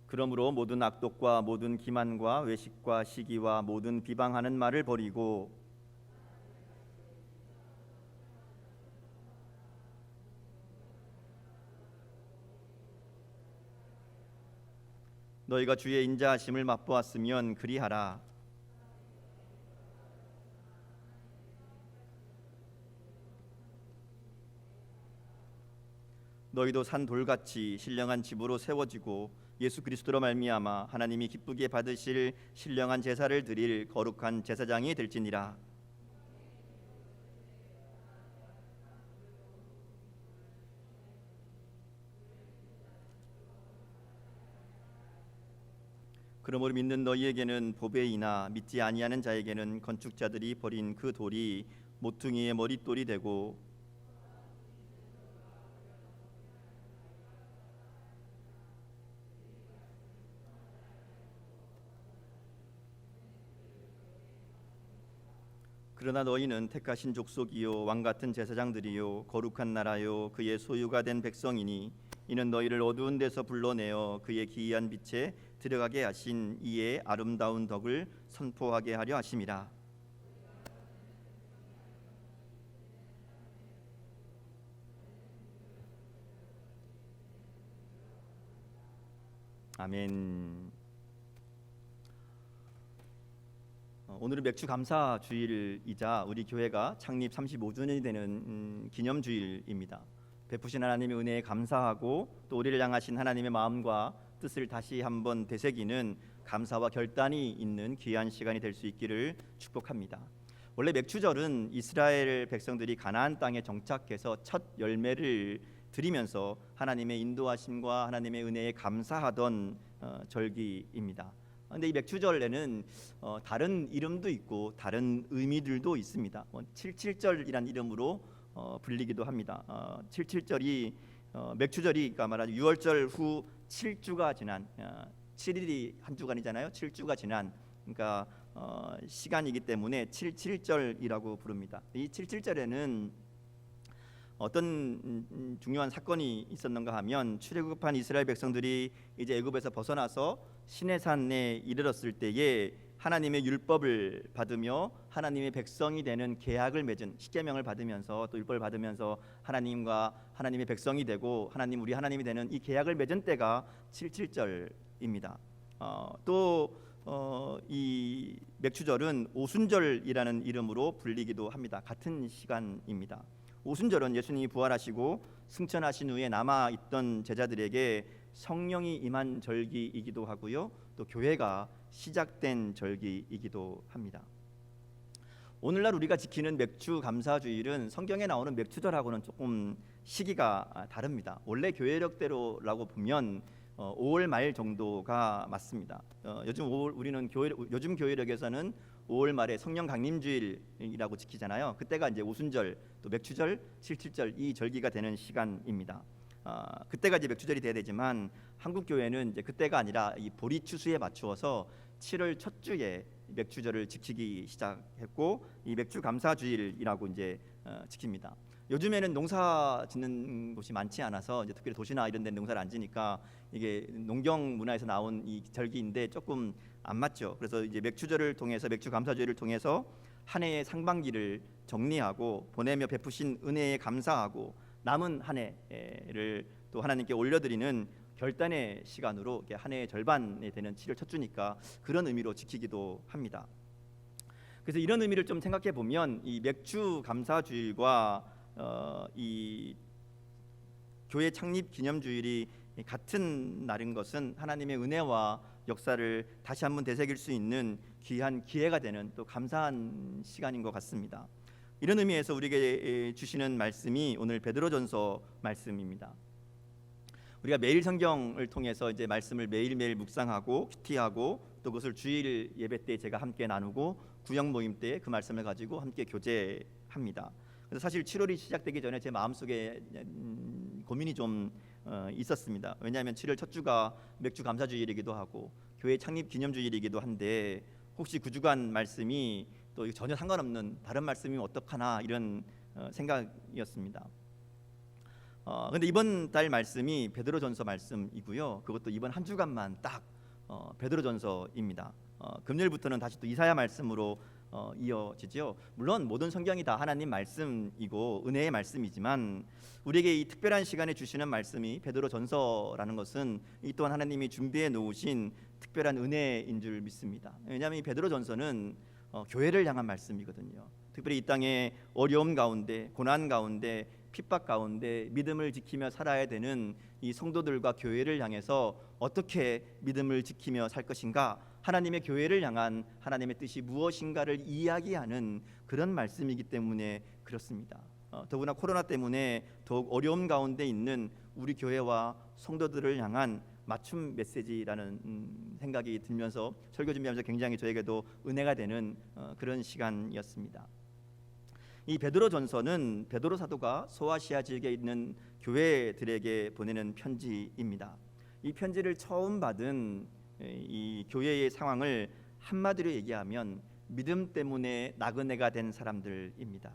그러므로 모든 악독과 모든 기만과 외식과 시기와 모든 비방하는 말을 버리고 너희가 주의 인자하심을 맛보았으면 그리하라. 너희도 산 돌같이 신령한 집으로 세워지고 예수 그리스도로 말미암아 하나님이 기쁘게 받으실 신령한 제사를 드릴 거룩한 제사장이 될지니라. 그러므로 믿는 너희에게는 보배이나 믿지 아니하는 자에게는 건축자들이 버린 그 돌이 모퉁이의 머릿돌이 되고 그러나 너희는 택하신 족속이요 왕같은 제사장들이요 거룩한 나라요 그의 소유가 된 백성이니 이는 너희를 어두운 데서 불러내어 그의 기이한 빛에 들어가게 하신 이의 아름다운 덕을 선포하게 하려 하심이라. 아멘. 오늘은 맥주 감사 주일이자 우리 교회가 창립 35주년이 되는 기념 주일입니다. 베푸신 하나님의 은혜에 감사하고 또 우리를 향하신 하나님의 마음과 뜻을 다시 한번 되새기는 감사와 결단이 있는 귀한 시간이 될 수 있기를 축복합니다. 원래 맥주절은 이스라엘 백성들이 가나안 땅에 정착해서 첫 열매를 드리면서 하나님의 인도하심과 하나님의 은혜에 감사하던 절기입니다. 그런데 이 맥주절에는 다른 이름도 있고 다른 의미들도 있습니다. 77절이란 이름으로 불리기도 합니다. 77절이 맥주절이니까 말하죠. 6월절 후 7주가 지난 7일이 한 주간이잖아요. 7주가 지난 그러니까 시간이기 때문에 77절이라고 부릅니다. 이 77절에는 어떤 중요한 사건이 있었는가 하면 출애굽한 이스라엘 백성들이 이제 애굽에서 벗어나서 시내산에 이르렀을 때에 하나님의 율법을 받으며 하나님의 백성이 되는 계약을 맺은 십계명을 받으면서 또 율법을 받으면서 하나님과 하나님의 백성이 되고 우리 하나님이 되는 이 계약을 맺은 때가 77절입니다. 또 이 맥주절은 오순절이라는 이름으로 불리기도 합니다. 같은 시간입니다. 오순절은 예수님이 부활하시고 승천하신 후에 남아있던 제자들에게 성령이 임한 절기이기도 하고요. 또 교회가 시작된 절기이기도 합니다. 오늘날 우리가 지키는 맥주 감사주일은 성경에 나오는 맥주절하고는 조금 시기가 다릅니다. 원래 교회력대로라고 보면 5월 말 정도가 맞습니다. 요즘 교회력에서는 5월 말에 성령 강림주일이라고 지키잖아요. 그때가 이제 오순절, 또 맥주절, 77절 이 절기가 되는 시간입니다. 그때가 이제 맥주절이 돼야 되지만 한국 교회는 이제 그때가 아니라 이 보리 추수에 맞추어서 7월 첫 주에 맥주절을 지키기 시작했고 이 맥주 감사주일이라고 이제 지킵니다. 요즘에는 농사 짓는 곳이 많지 않아서 이제 특별히 도시나 이런 데 농사를 안 지니까 이게 농경 문화에서 나온 이 절기인데 조금 안 맞죠. 그래서 이제 맥주절을 통해서 맥주 감사주일을 통해서 한 해의 상반기를 정리하고 보내며 베푸신 은혜에 감사하고 남은 한 해를 또 하나님께 올려드리는 결단의 시간으로 한 해의 절반이 되는 7월 첫 주니까 그런 의미로 지키기도 합니다. 그래서 이런 의미를 좀 생각해 보면 이 맥주 감사주일과 이 교회 창립 기념주일이 같은 날인 것은 하나님의 은혜와 역사를 다시 한번 되새길 수 있는 귀한 기회가 되는 또 감사한 시간인 것 같습니다. 이런 의미에서 우리에게 주시는 말씀이 오늘 베드로전서 말씀입니다. 우리가 매일 성경을 통해서 이제 말씀을 매일매일 묵상하고 큐티하고 또 그것을 주일 예배 때 제가 함께 나누고 구역 모임 때 그 말씀을 가지고 함께 교제합니다. 그래서 사실 7월이 시작되기 전에 제 마음속에 고민이 좀 있었습니다. 왜냐하면 7월 첫 주가 맥주 감사주일이기도 하고 교회 창립 기념주일이기도 한데 혹시 그 주간 말씀이 또 전혀 상관없는 다른 말씀이면 어떡하나 이런 생각이었습니다. 근데 이번 달 말씀이 베드로전서 말씀이고요. 그것도 이번 한 주간만 딱 베드로전서입니다. 금요일부터는 다시 또 이사야 말씀으로 이어지죠. 물론 모든 성경이 다 하나님 말씀이고 은혜의 말씀이지만 우리에게 이 특별한 시간에 주시는 말씀이 베드로전서라는 것은 이 또한 하나님이 준비해 놓으신 특별한 은혜인 줄 믿습니다. 왜냐하면 이 베드로전서는 교회를 향한 말씀이거든요. 특별히 이 땅의 어려움 가운데, 고난 가운데, 핍박 가운데 믿음을 지키며 살아야 되는 이 성도들과 교회를 향해서 어떻게 믿음을 지키며 살 것인가, 하나님의 교회를 향한 하나님의 뜻이 무엇인가를 이야기하는 그런 말씀이기 때문에 그렇습니다. 더구나 코로나 때문에 더욱 어려움 가운데 있는 우리 교회와 성도들을 향한 맞춤 메시지라는 생각이 들면서 설교 준비하면서 굉장히 저에게도 은혜가 되는 그런 시간이었습니다. 이 베드로전서는 베드로 사도가 소아시아 지역에 있는 교회들에게 보내는 편지입니다. 이 편지를 처음 받은 이 교회의 상황을 한마디로 얘기하면 믿음 때문에 나그네가 된 사람들입니다.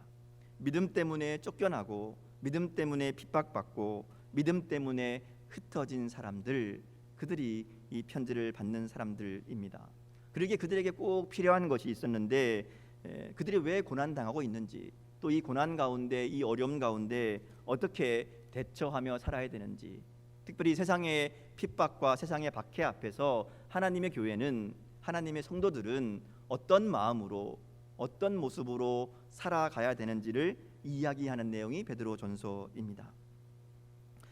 믿음 때문에 쫓겨나고, 믿음 때문에 핍박받고, 믿음 때문에 흩어진 사람들, 그들이 이 편지를 받는 사람들입니다. 그러기에 그들에게 꼭 필요한 것이 있었는데 그들이 왜 고난당하고 있는지, 또 이 고난 가운데, 이 어려움 가운데 어떻게 대처하며 살아야 되는지, 특별히 세상의 핍박과 세상의 박해 앞에서 하나님의 교회는, 하나님의 성도들은 어떤 마음으로, 어떤 모습으로 살아가야 되는지를 이야기하는 내용이 베드로전서입니다.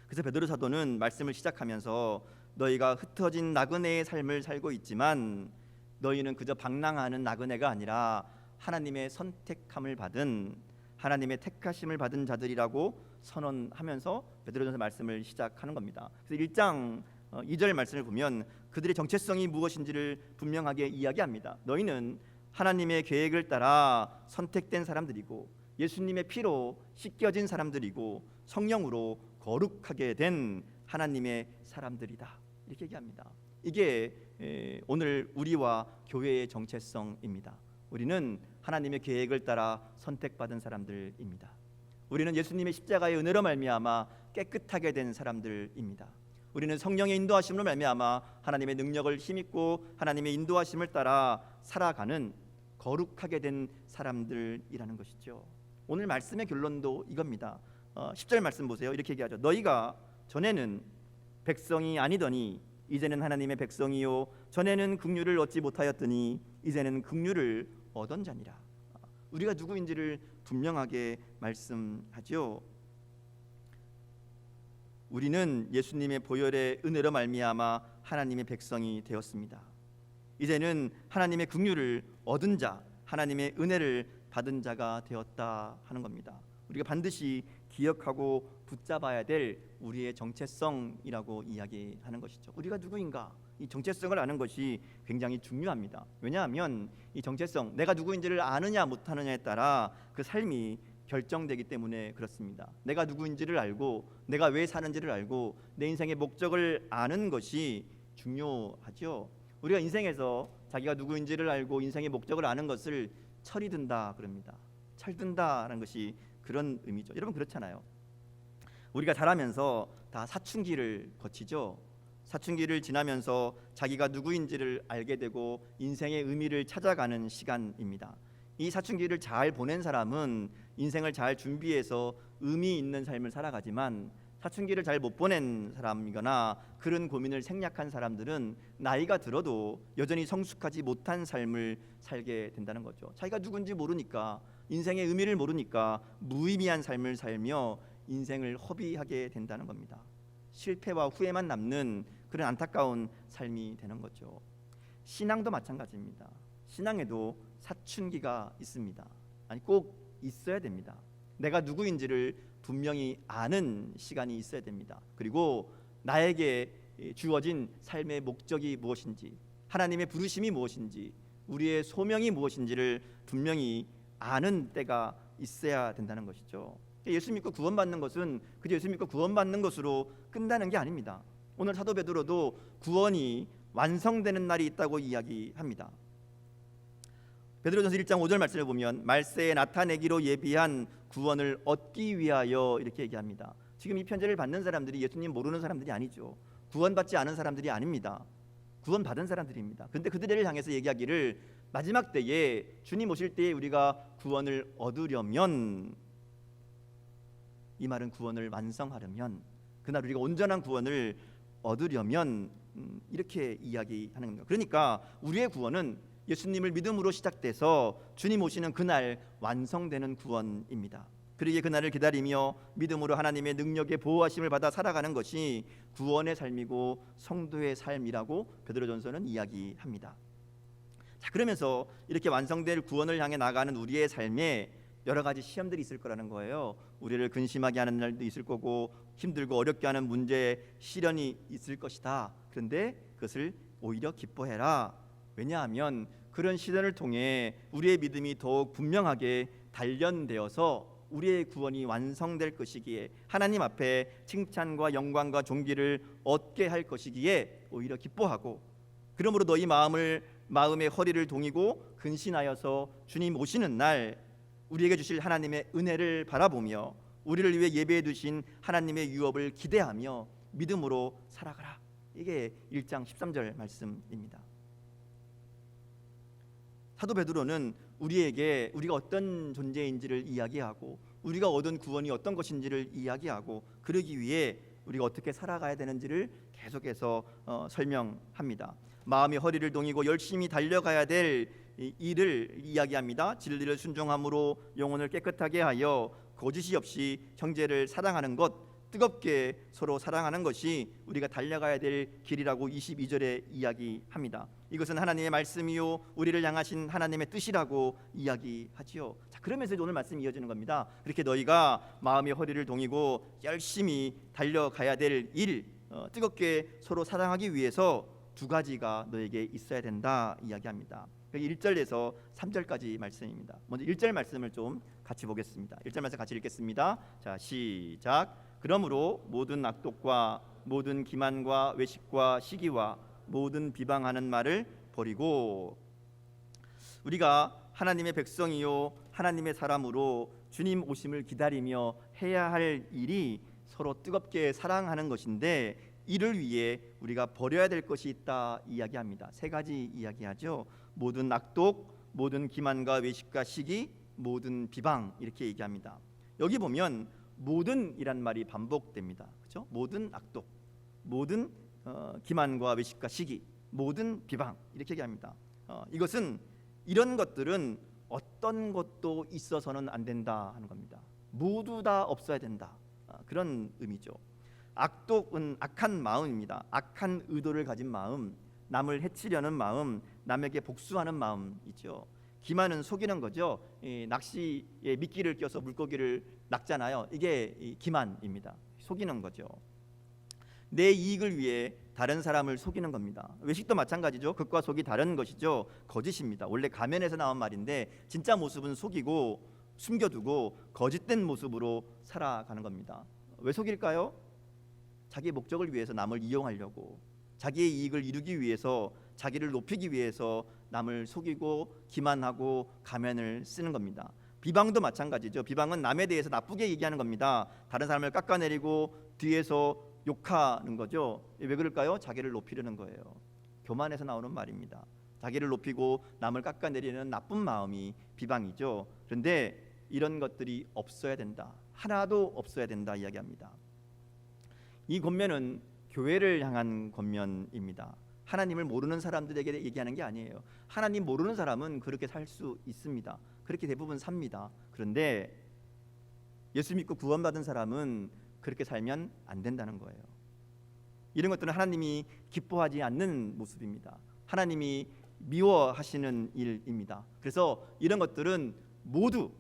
그래서 베드로 사도는 말씀을 시작하면서 너희가 흩어진 나그네의 삶을 살고 있지만 너희는 그저 방랑하는 나그네가 아니라 하나님의 선택함을 받은, 하나님의 택하심을 받은 자들이라고 선언하면서 베드로전서 말씀을 시작하는 겁니다. 그래서 1장 2절 말씀을 보면 그들의 정체성이 무엇인지를 분명하게 이야기합니다. 너희는 하나님의 계획을 따라 선택된 사람들이고 예수님의 피로 씻겨진 사람들이고 성령으로 거룩하게 된 하나님의 사람들이다, 이렇게 얘기합니다. 이게 오늘 우리와 교회의 정체성입니다. 우리는 하나님의 계획을 따라 선택받은 사람들입니다. 우리는 예수님의 십자가의 은혜로 말미암아 깨끗하게 된 사람들입니다. 우리는 성령의 인도하심으로 말미암아 하나님의 능력을 힘입고 하나님의 인도하심을 따라 살아가는 거룩하게 된 사람들이라는 것이죠. 오늘 말씀의 결론도 이겁니다. 10절 말씀 보세요. 이렇게 얘기하죠. 너희가 전에는 백성이 아니더니 이제는 하나님의 백성이요, 전에는 긍휼을 얻지 못하였더니 이제는 긍휼을 얻은 자니라. 우리가 누구인지를 분명하게 말씀하죠. 우리는 예수님의 보혈의 은혜로 말미암아 하나님의 백성이 되었습니다. 이제는 하나님의 긍휼을 얻은 자, 하나님의 은혜를 받은 자가 되었다 하는 겁니다. 우리가 반드시 기억하고 붙잡아야 될 우리의 정체성이라고 이야기하는 것이죠. 우리가 누구인가, 이 정체성을 아는 것이 굉장히 중요합니다. 왜냐하면 이 정체성, 내가 누구인지를 아느냐 못하느냐에 따라 그 삶이 결정되기 때문에 그렇습니다. 내가 누구인지를 알고 내가 왜 사는지를 알고 내 인생의 목적을 아는 것이 중요하죠. 우리가 인생에서 자기가 누구인지를 알고 인생의 목적을 아는 것을 철이 든다 그럽니다. 철든다라는 것이 그런 의미죠. 여러분 그렇잖아요. 우리가 자라면서 다 사춘기를 거치죠. 사춘기를 지나면서 자기가 누구인지를 알게 되고 인생의 의미를 찾아가는 시간입니다. 이 사춘기를 잘 보낸 사람은 인생을 잘 준비해서 의미 있는 삶을 살아가지만 사춘기를 잘 못 보낸 사람이거나 그런 고민을 생략한 사람들은 나이가 들어도 여전히 성숙하지 못한 삶을 살게 된다는 거죠. 자기가 누군지 모르니까, 인생의 의미를 모르니까 무의미한 삶을 살며 인생을 허비하게 된다는 겁니다. 실패와 후회만 남는 그런 안타까운 삶이 되는 거죠. 신앙도 마찬가지입니다. 신앙에도 사춘기가 있습니다. 아니 꼭 있어야 됩니다. 내가 누구인지를 분명히 아는 시간이 있어야 됩니다. 그리고 나에게 주어진 삶의 목적이 무엇인지, 하나님의 부르심이 무엇인지, 우리의 소명이 무엇인지를 분명히 아는 때가 있어야 된다는 것이죠. 예수 믿고 구원받는 것은 그저 예수 믿고 구원받는 것으로 끝나는 게 아닙니다. 오늘 사도 베드로도 구원이 완성되는 날이 있다고 이야기합니다. 베드로전서 1장 5절 말씀을 보면 말세에 나타내기로 예비한 구원을 얻기 위하여 이렇게 얘기합니다. 지금 이 편지를 받는 사람들이 예수님 모르는 사람들이 아니죠. 구원받지 않은 사람들이 아닙니다. 구원받은 사람들입니다. 그런데 그들을 향해서 얘기하기를 마지막 때에 주님 오실 때에 우리가 구원을 얻으려면, 이 말은 구원을 완성하려면, 그날 우리가 온전한 구원을 얻으려면 이렇게 이야기하는 겁니다. 그러니까 우리의 구원은 예수님을 믿음으로 시작돼서 주님 오시는 그날 완성되는 구원입니다. 그러기에 그날을 기다리며 믿음으로 하나님의 능력의 보호하심을 받아 살아가는 것이 구원의 삶이고 성도의 삶이라고 베드로전서는 이야기합니다. 자, 그러면서 이렇게 완성될 구원을 향해 나가는 우리의 삶에 여러 가지 시험들이 있을 거라는 거예요. 우리를 근심하게 하는 날도 있을 거고 힘들고 어렵게 하는 문제, 시련이 있을 것이다. 그런데 그것을 오히려 기뻐해라. 왜냐하면 그런 시련을 통해 우리의 믿음이 더욱 분명하게 단련되어서 우리의 구원이 완성될 것이기에, 하나님 앞에 칭찬과 영광과 존귀를 얻게 할 것이기에 오히려 기뻐하고, 그러므로 너희 마음의 허리를 동이고 근신하여서 주님 오시는 날 우리에게 주실 하나님의 은혜를 바라보며 우리를 위해 예배해 두신 하나님의 유업을 기대하며 믿음으로 살아가라. 이게 1장 13절 말씀입니다. 사도 베드로는 우리에게 우리가 어떤 존재인지를 이야기하고 우리가 얻은 구원이 어떤 것인지를 이야기하고 그러기 위해 우리가 어떻게 살아가야 되는지를 계속해서 설명합니다. 마음의 허리를 동이고 열심히 달려가야 될 일을 이야기합니다. 진리를 순종함으로 영혼을 깨끗하게 하여 거짓이 없이 형제를 사랑하는 것, 뜨겁게 서로 사랑하는 것이 우리가 달려가야 될 길이라고 22절에 이야기합니다. 이것은 하나님의 말씀이요 우리를 향하신 하나님의 뜻이라고 이야기하지요. 자, 그러면서 오늘 말씀이 이어지는 겁니다. 그렇게 너희가 마음의 허리를 동이고 열심히 달려가야 될 일, 뜨겁게 서로 사랑하기 위해서 두 가지가 너에게 있어야 된다 이야기합니다. 1절에서 3절까지 말씀입니다. 먼저 1절 말씀을 좀 같이 보겠습니다. 1절 말씀 같이 읽겠습니다. 자, 시작. 그러므로 모든 악독과 모든 기만과 외식과 시기와 모든 비방하는 말을 버리고, 우리가 하나님의 백성이요 하나님의 사람으로 주님 오심을 기다리며 해야 할 일이 서로 뜨겁게 사랑하는 것인데, 이를 위해 우리가 버려야 될 것이 있다 이야기합니다. 세 가지 이야기하죠. 모든 악독, 모든 기만과 외식과 시기, 모든 비방, 이렇게 얘기합니다. 여기 보면 모든이란 말이 반복됩니다. 그렇죠? 모든 악독, 모든 기만과 외식과 시기, 모든 비방, 이렇게 얘기합니다. 이것은 이런 것들은 어떤 것도 있어서는 안 된다 하는 겁니다. 모두 다 없어야 된다. 그런 의미죠. 악독은 악한 마음입니다. 악한 의도를 가진 마음, 남을 해치려는 마음, 남에게 복수하는 마음이죠. 기만은 속이는 거죠. 낚시에 미끼를 껴서 물고기를 낚잖아요. 이게 기만입니다. 속이는 거죠. 내 이익을 위해 다른 사람을 속이는 겁니다. 외식도 마찬가지죠. 극과 속이 다른 것이죠. 거짓입니다. 원래 가면에서 나온 말인데 진짜 모습은 속이고 숨겨두고 거짓된 모습으로 살아가는 겁니다. 왜 속일까요? 자기의 목적을 위해서 남을 이용하려고, 자기의 이익을 이루기 위해서, 자기를 높이기 위해서 남을 속이고 기만하고 가면을 쓰는 겁니다. 비방도 마찬가지죠. 비방은 남에 대해서 나쁘게 얘기하는 겁니다. 다른 사람을 깎아내리고 뒤에서 욕하는 거죠. 왜 그럴까요? 자기를 높이려는 거예요. 교만에서 나오는 말입니다. 자기를 높이고 남을 깎아내리는 나쁜 마음이 비방이죠. 그런데 이런 것들이 없어야 된다. 하나도 없어야 된다 이야기합니다. 이 권면은 교회를 향한 권면입니다. 하나님을 모르는 사람들에게 얘기하는 게 아니에요. 하나님 모르는 사람은 그렇게 살 수 있습니다. 그렇게 대부분 삽니다. 그런데 예수 믿고 구원받은 사람은 그렇게 살면 안 된다는 거예요. 이런 것들은 하나님이 기뻐하지 않는 모습입니다. 하나님이 미워하시는 일입니다. 그래서 이런 것들은 모두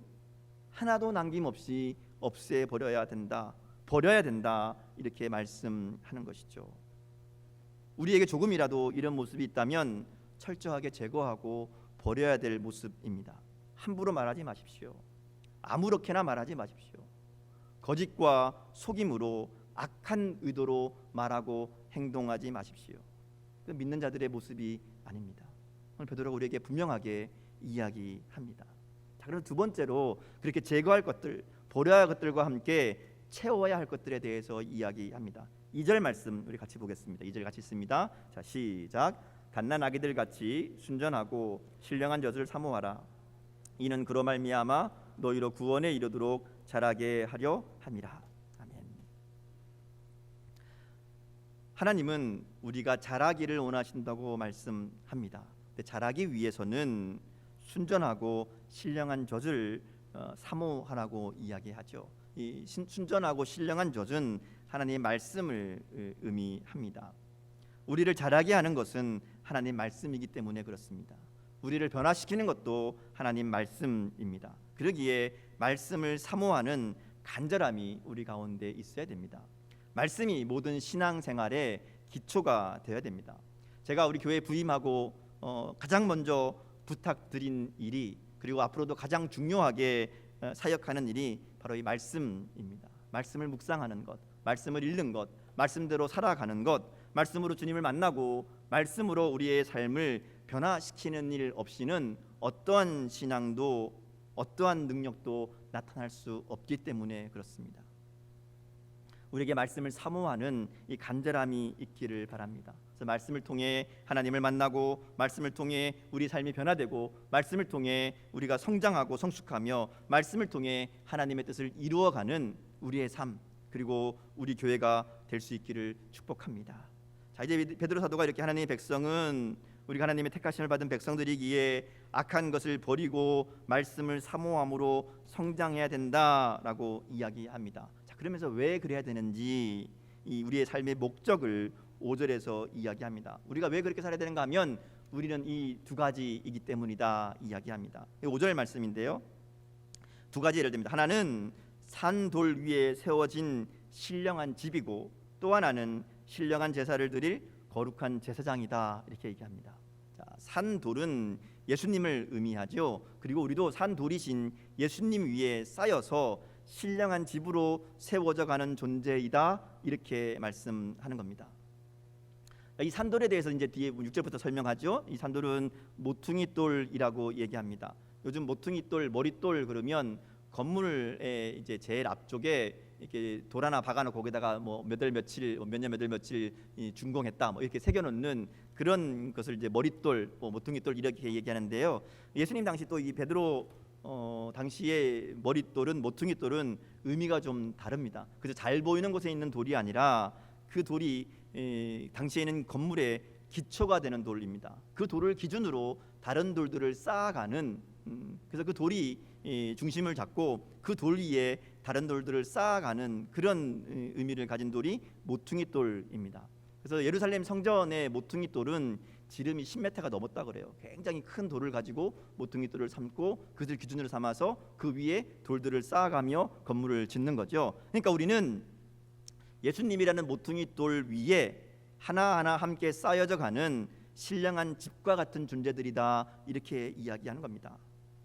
하나도 남김없이 없애버려야 된다. 버려야 된다. 이렇게 말씀하는 것이죠. 우리에게 조금이라도 이런 모습이 있다면 철저하게 제거하고 버려야 될 모습입니다. 함부로 말하지 마십시오. 아무렇게나 말하지 마십시오. 거짓과 속임으로 악한 의도로 말하고 행동하지 마십시오. 믿는 자들의 모습이 아닙니다. 오늘 베드로가 우리에게 분명하게 이야기합니다. 자, 그럼 두 번째로 그렇게 제거할 것들, 버려야 할 것들과 함께 채워야 할 것들에 대해서 이야기합니다. 2절 말씀 우리 같이 보겠습니다. 2절 같이 있습니다. 자, 시작. 갓난 아기들 같이 순전하고 신령한 젖을 사모하라. 이는 그로 말미암아 너희로 구원에 이르도록 자라게 하려 함이라. 아멘. 하나님은 우리가 자라기를 원하신다고 말씀합니다. 근데 자라기 위해서는 순전하고 신령한 젖을 사모하라고 이야기하죠. 이 순전하고 신령한 젖은 하나님의 말씀을 의미합니다. 우리를 자라게 하는 것은 하나님 말씀이기 때문에 그렇습니다. 우리를 변화시키는 것도 하나님 말씀입니다. 그러기에 말씀을 사모하는 간절함이 우리 가운데 있어야 됩니다. 말씀이 모든 신앙생활의 기초가 되어야 됩니다. 제가 우리 교회 부임하고 가장 먼저 부탁드린 일이, 그리고 앞으로도 가장 중요하게 사역하는 일이 바로 이 말씀입니다. 말씀을 묵상하는 것, 말씀을 읽는 것, 말씀대로 살아가는 것, 말씀으로 주님을 만나고 말씀으로 우리의 삶을 변화시키는 일 없이는 어떠한 신앙도 어떠한 능력도 나타날 수 없기 때문에 그렇습니다. 우리에게 말씀을 사모하는 이 간절함이 있기를 바랍니다. 그래서 말씀을 통해 하나님을 만나고, 말씀을 통해 우리 삶이 변화되고, 말씀을 통해 우리가 성장하고 성숙하며, 말씀을 통해 하나님의 뜻을 이루어가는 우리의 삶, 그리고 우리 교회가 될 수 있기를 축복합니다. 자, 이제 베드로 사도가 이렇게 하나님의 백성은, 우리가 하나님의 택하심을 받은 백성들이기에 악한 것을 버리고 말씀을 사모함으로 성장해야 된다라고 이야기합니다. 자, 그러면서 왜 그래야 되는지 이 우리의 삶의 목적을 5절에서 이야기합니다. 우리가 왜 그렇게 살아야 되는가 하면 우리는 이 두 가지이기 때문이다 이야기합니다. 5절 말씀인데요, 두 가지 예를 듭니다. 하나는 산돌 위에 세워진 신령한 집이고, 또 하나는 신령한 제사를 드릴 거룩한 제사장이다 이렇게 얘기합니다. 자, 산돌은 예수님을 의미하죠. 그리고 우리도 산돌이신 예수님 위에 쌓여서 신령한 집으로 세워져 가는 존재이다 이렇게 말씀하는 겁니다. 이 산돌에 대해서 이제 뒤에 6절부터 설명하죠. 이 산돌은 모퉁이돌이라고 얘기합니다. 요즘 모퉁이돌, 머릿돌 그러면 건물의 이제 제일 앞쪽에 이렇게 돌 하나 박아놓고 거기다가 뭐 몇 월 며칠, 몇 년 몇 월 며칠 준공했다 뭐 이렇게 새겨놓는 그런 것을 이제 머릿돌, 모퉁이돌 이렇게 얘기하는데요. 예수님 당시 또 이 베드로 당시의 머릿돌은, 모퉁이돌은 의미가 좀 다릅니다. 그래서 잘 보이는 곳에 있는 돌이 아니라 그 돌이 당시에는 건물의 기초가 되는 돌입니다. 그 돌을 기준으로 다른 돌들을 쌓아가는, 그래서 그 돌이 중심을 잡고 그 돌 위에 다른 돌들을 쌓아가는 그런 의미를 가진 돌이 모퉁이돌입니다. 그래서 예루살렘 성전의 모퉁이돌은 지름이 10m가 넘었다 그래요. 굉장히 큰 돌을 가지고 모퉁이돌을 삼고 그들 기준으로 삼아서 그 위에 돌들을 쌓아가며 건물을 짓는 거죠. 그러니까 우리는 예수님이라는 모퉁이돌 위에 하나하나 함께 쌓여져 가는 신령한 집과 같은 존재들이다 이렇게 이야기하는 겁니다.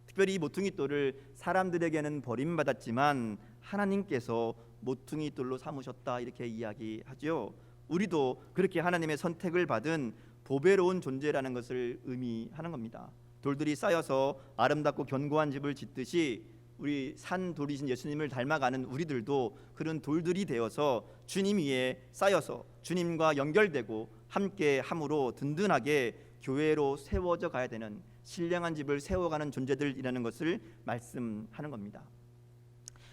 특별히 이 모퉁이돌을 사람들에게는 버림받았지만 하나님께서 모퉁이돌로 삼으셨다 이렇게 이야기하죠. 우리도 그렇게 하나님의 선택을 받은 보배로운 존재라는 것을 의미하는 겁니다. 돌들이 쌓여서 아름답고 견고한 집을 짓듯이 우리 산돌이신 예수님을 닮아가는 우리들도 그런 돌들이 되어서 주님 위에 쌓여서 주님과 연결되고 함께 함으로 든든하게 교회로 세워져 가야 되는 신령한 집을 세워가는 존재들이라는 것을 말씀하는 겁니다.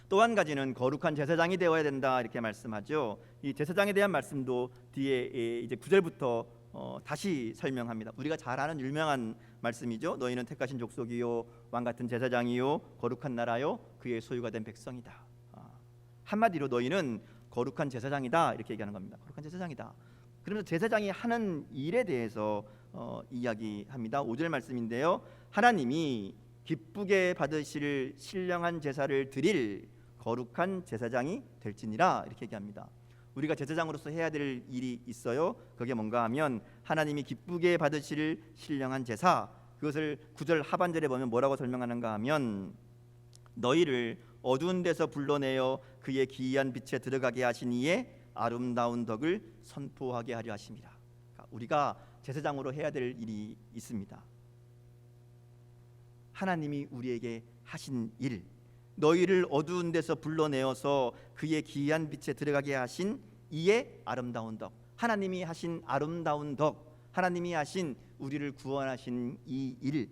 또 한 가지는 거룩한 제사장이 되어야 된다 이렇게 말씀하죠. 이 제사장에 대한 말씀도 뒤에 이제 9절부터 다시 설명합니다. 우리가 잘 아는 유명한 말씀이죠. 너희는 택하신 족속이요 왕 같은 제사장이요 거룩한 나라요 그의 소유가 된 백성이다. 한마디로 너희는 거룩한 제사장이다 이렇게 얘기하는 겁니다. 거룩한 제사장이다. 그러면서 제사장이 하는 일에 대해서 이야기합니다. 5절 말씀인데요, 하나님이 기쁘게 받으실 신령한 제사를 드릴 거룩한 제사장이 될지니라 이렇게 얘기합니다. 우리가 제사장으로서 해야 될 일이 있어요. 그게 뭔가 하면 하나님이 기쁘게 받으실 신령한 제사, 그것을 9절 하반절에 보면 뭐라고 설명하는가 하면 너희를 어두운 데서 불러내어 그의 기이한 빛에 들어가게 하신 이의 아름다운 덕을 선포하게 하려 하심이라. 그러니까 우리가 제사장으로 해야 될 일이 있습니다. 하나님이 우리에게 하신 일, 너희를 어두운 데서 불러내어서 그의 기이한 빛에 들어가게 하신 이의 아름다운 덕, 하나님이 하신 아름다운 덕, 하나님이 하신 우리를 구원하신 이 일,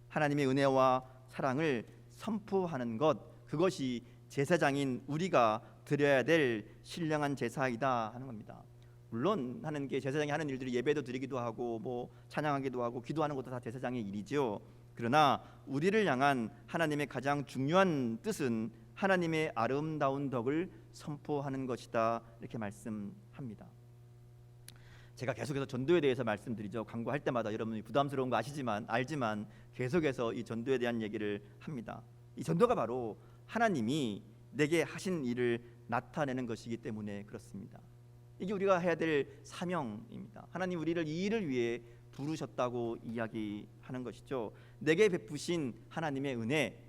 하나님의 은혜와 사랑을 선포하는 것, 그것이 제사장인 우리가 드려야 될 신령한 제사이다 하는 겁니다. 물론 하는 게 제사장이 하는 일들이 예배도 드리기도 하고 뭐 찬양하기도 하고 기도하는 것도 다 제사장의 일이죠. 그러나 우리를 향한 하나님의 가장 중요한 뜻은 하나님의 아름다운 덕을 선포하는 것이다 이렇게 말씀합니다. 제가 계속해서 전도에 대해서 말씀드리죠. 광고할 때마다 여러분이 부담스러운 거 알지만 계속해서 이 전도에 대한 얘기를 합니다. 이 전도가 바로 하나님이 내게 하신 일을 나타내는 것이기 때문에 그렇습니다. 이게 우리가 해야 될 사명입니다. 하나님 우리를 이 일을 위해 부르셨다고 이야기하는 것이죠. 내게 베푸신 하나님의 은혜,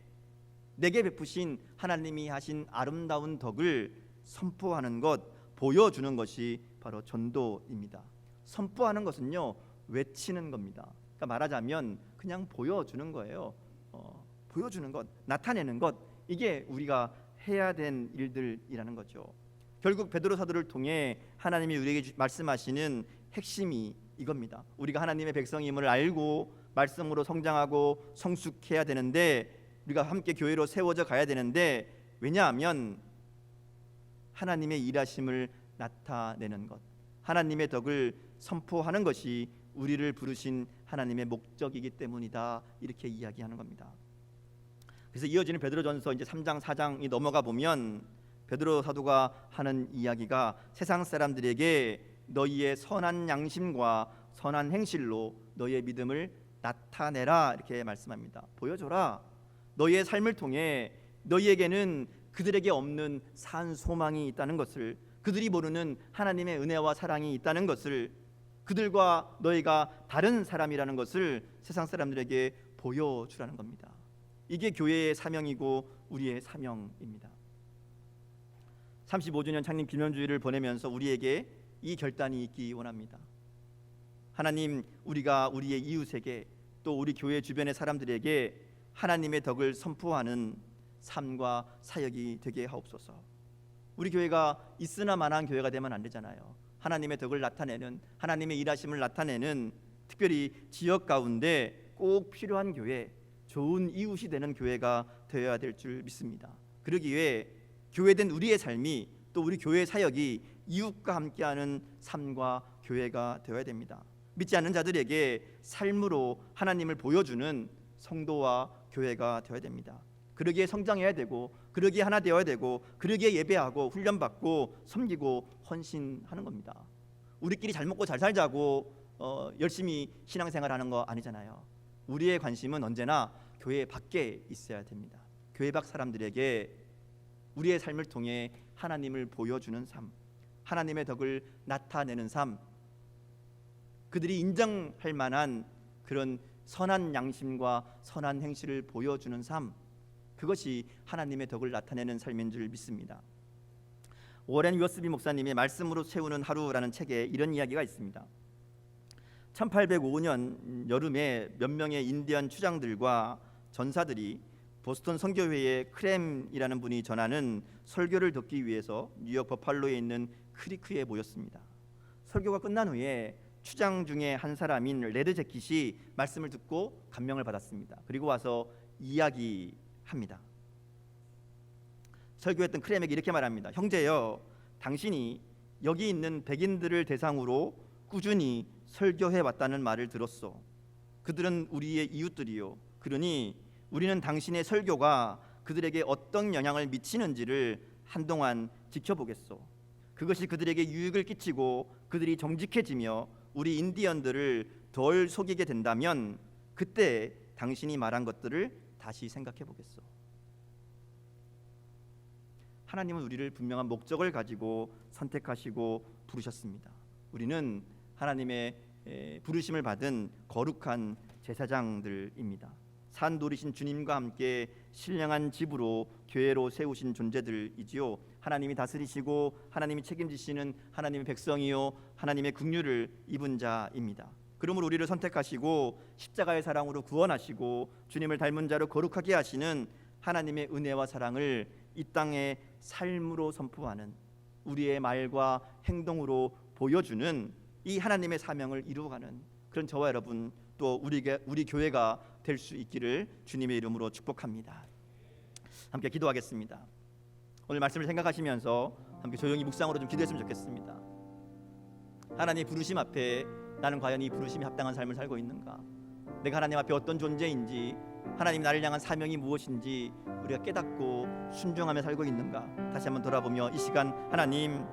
내게 베푸신 하나님이 하신 아름다운 덕을 선포하는 것, 보여주는 것이 바로 전도입니다. 선포하는 것은요, 외치는 겁니다. 그러니까 말하자면 그냥 보여주는 거예요. 보여주는 것, 나타내는 것, 이게 우리가 해야 된 일들이라는 거죠. 결국 베드로 사도를 통해 하나님이 우리에게 말씀하시는 핵심이 이겁니다. 우리가 하나님의 백성임을 알고 말씀으로 성장하고 성숙해야 되는데, 우리가 함께 교회로 세워져 가야 되는데, 왜냐하면 하나님의 일하심을 나타내는 것, 하나님의 덕을 선포하는 것이 우리를 부르신 하나님의 목적이기 때문이다 이렇게 이야기하는 겁니다. 그래서 이어지는 베드로전서 이제 3장 4장이 넘어가 보면 베드로 사도가 하는 이야기가 세상 사람들에게 너희의 선한 양심과 선한 행실로 너희의 믿음을 나타내라 이렇게 말씀합니다. 보여줘라. 너희의 삶을 통해 너희에게는 그들에게 없는 산 소망이 있다는 것을, 그들이 모르는 하나님의 은혜와 사랑이 있다는 것을, 그들과 너희가 다른 사람이라는 것을 세상 사람들에게 보여주라는 겁니다. 이게 교회의 사명이고 우리의 사명입니다. 35주년 창립 기념주일을 보내면서 우리에게 이 결단이 있기 원합니다. 하나님, 우리가 우리의 이웃에게 또 우리 교회 주변의 사람들에게 하나님의 덕을 선포하는 삶과 사역이 되게 하옵소서. 우리 교회가 있으나 마나한 교회가 되면 안 되잖아요. 하나님의 덕을 나타내는, 하나님의 일하심을 나타내는, 특별히 지역 가운데 꼭 필요한 교회, 좋은 이웃이 되는 교회가 되어야 될 줄 믿습니다. 그러기 위해 교회된 우리의 삶이, 또 우리 교회 사역이 이웃과 함께하는 삶과 교회가 되어야 됩니다. 믿지 않는 자들에게 삶으로 하나님을 보여주는 성도와 교회가 되어야 됩니다. 그러기에 성장해야 되고, 그러기에 하나 되어야 되고, 그러기에 예배하고 훈련받고 섬기고 헌신하는 겁니다. 우리끼리 잘 먹고 잘 살자고 열심히 신앙생활하는 거 아니잖아요. 우리의 관심은 언제나 교회 밖에 있어야 됩니다. 교회 밖 사람들에게 우리의 삶을 통해 하나님을 보여주는 삶, 하나님의 덕을 나타내는 삶, 그들이 인정할 만한 그런 선한 양심과 선한 행실을 보여주는 삶, 그것이 하나님의 덕을 나타내는 삶인 줄 믿습니다. 워렌 위어스비 목사님의 말씀으로 채우는 하루라는 책에 이런 이야기가 있습니다. 1805년 여름에 몇 명의 인디언 추장들과 전사들이 보스턴 선교회의 크램이라는 분이 전하는 설교를 듣기 위해서 뉴욕 버팔로에 있는 크리크에 모였습니다. 설교가 끝난 후에 추장 중에 한 사람인 레드 재킷이 말씀을 듣고 감명을 받았습니다. 그리고 와서 이야기합니다. 설교했던 크램에게 이렇게 말합니다. 형제여, 당신이 여기 있는 백인들을 대상으로 꾸준히 설교해 왔다는 말을 들었소. 그들은 우리의 이웃들이요. 그러니 우리는 당신의 설교가 그들에게 어떤 영향을 미치는지를 한동안 지켜보겠소. 그것이 그들에게 유익을 끼치고 그들이 정직해지며 우리 인디언들을 덜 속이게 된다면 그때 당신이 말한 것들을 다시 생각해 보겠소. 하나님은 우리를 분명한 목적을 가지고 선택하시고 부르셨습니다. 우리는 하나님의 부르심을 받은 거룩한 제사장들입니다. 산 노리신 주님과 함께 신령한 집으로 교회로 세우신 존재들이지요. 하나님이 다스리시고 하나님이 책임지시는 하나님의 백성이요 하나님의 긍휼을 입은 자입니다. 그러므로 우리를 선택하시고 십자가의 사랑으로 구원하시고 주님을 닮은 자로 거룩하게 하시는 하나님의 은혜와 사랑을 이 땅의 삶으로 선포하는, 우리의 말과 행동으로 보여주는 이 하나님의 사명을 이루어가는 그런 저와 여러분, 또 우리 교회가 될 수 있기를 주님의 이름으로 축복합니다. 함께 기도하겠습니다. 오늘 말씀을 생각하시면서 함께 조용히 묵상으로 좀 기도했으면 좋겠습니다. 하나님의 부르심 앞에 나는 과연 이 부르심에 합당한 삶을 살고 있는가? 내가 하나님 앞에 어떤 존재인지, 하나님 나를 향한 사명이 무엇인지 우리가 깨닫고 순종하며 살고 있는가? 다시 한번 돌아보며 이 시간 하나님,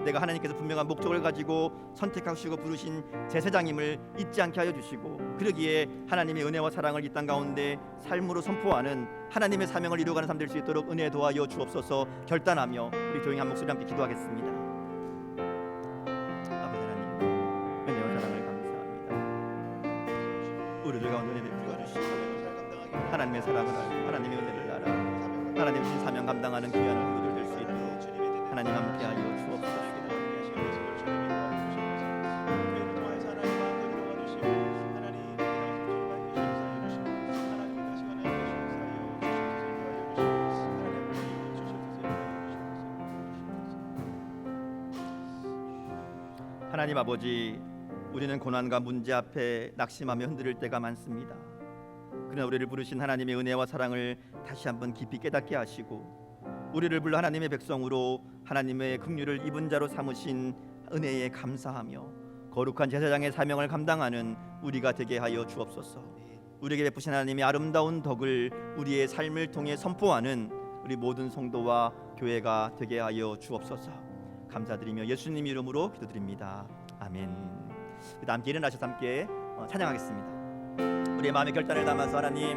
내가 하나님께서 분명한 목적을 가지고 선택하시고 부르신 제사장임을 잊지 않게 하여 주시고, 그러기에 하나님의 은혜와 사랑을 이 땅 가운데 삶으로 선포하는 하나님의 사명을 이루어가는 삶 될 수 있도록 은혜 도와여 주옵소서. 결단하며 우리 조용히 한 목소리 함께 기도하겠습니다. 아버지 하나님, 은혜와 사랑을 감사합니다. 우리들 가운데 은혜 베풀어 주시고 하나님의 사랑을 알고 하나님의 은혜를 알아 하나님의 주신 사명 감당하는 귀한 우리들 될 수 있도록 하나님 함께하여 주옵소서. 하나님 아버지, 우리는 고난과 문제 앞에 낙심하며 흔들릴 때가 많습니다. 그러나 우리를 부르신 하나님의 은혜와 사랑을 다시 한번 깊이 깨닫게 하시고, 우리를 불러 하나님의 백성으로 하나님의 긍휼을 입은 자로 삼으신 은혜에 감사하며 거룩한 제사장의 사명을 감당하는 우리가 되게 하여 주옵소서. 우리에게 베푸신 하나님의 아름다운 덕을 우리의 삶을 통해 선포하는 우리 모든 성도와 교회가 되게 하여 주옵소서. 감사드리며 예수님 이름으로 기도드립니다. 아멘. 함께 일어나셔서 함께 찬양하겠습니다. 우리의 마음의 결단을 담아서 하나님,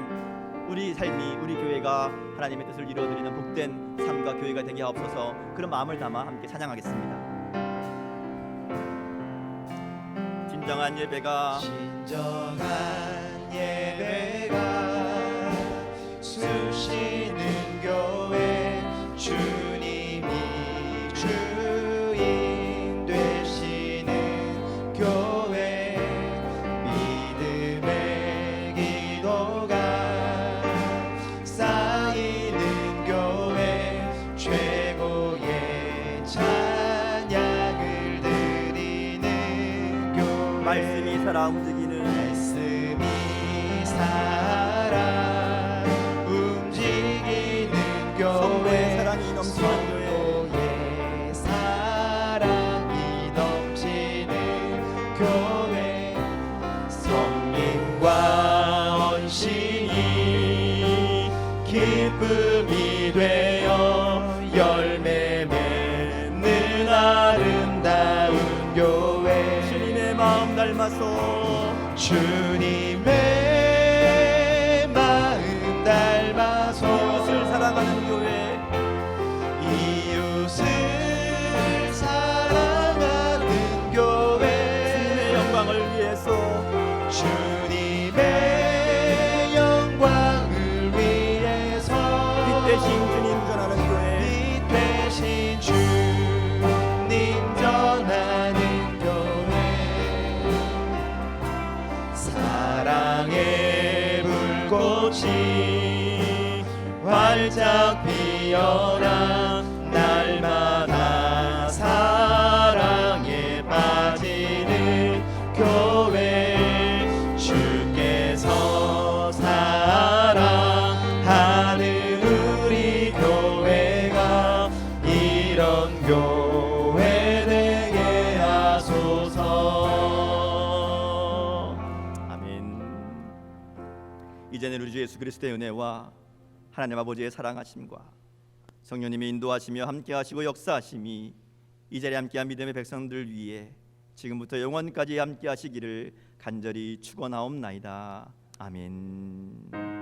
우리 삶이, 우리 교회가 하나님의 뜻을 이루어드리는 복된 삶과 교회가 되게 하옵소서. 그런 마음을 담아 함께 찬양하겠습니다. 진정한 예배가 쑤시는 교회, 주님이 주인 되시는 교회, 믿음의 기도가 쌓이는 교회, 최고의 찬양을 드리는 교회, 말씀이 살아 움직이는, 말씀이 살아 움직이는 성도의 교회, 사랑이 넘치는 교회, 성도의 사랑이 넘치는 교회, 성님과 언신이 기쁨이 되어 열매 맺는 아름다운 교회, 주님의 마음 닮아서, 주님의 마음 닮아서 이웃을 사랑하는 교회, 이웃을 사랑하는 교회, 주님의 영광을 위해서, 주님의 영광을 위해서 빛 대신 주님 전하는 교회, 빛 대신 주님 전하는 교회, 사랑의 불꽃이 활짝 피어나 날마다 사랑에 빠지는 교회, 주께서 사랑하는 우리 교회가 이런 교회 되게 하소서. 아멘. 이제는 우리 주 예수 그리스도의 은혜와 하나님 아버지의 사랑하심과 성령님의 인도하시며 함께하시고 역사하심이 이 자리에 함께한 믿음의 백성들 위해 지금부터 영원까지 함께하시기를 간절히 축원하옵나이다. 아멘.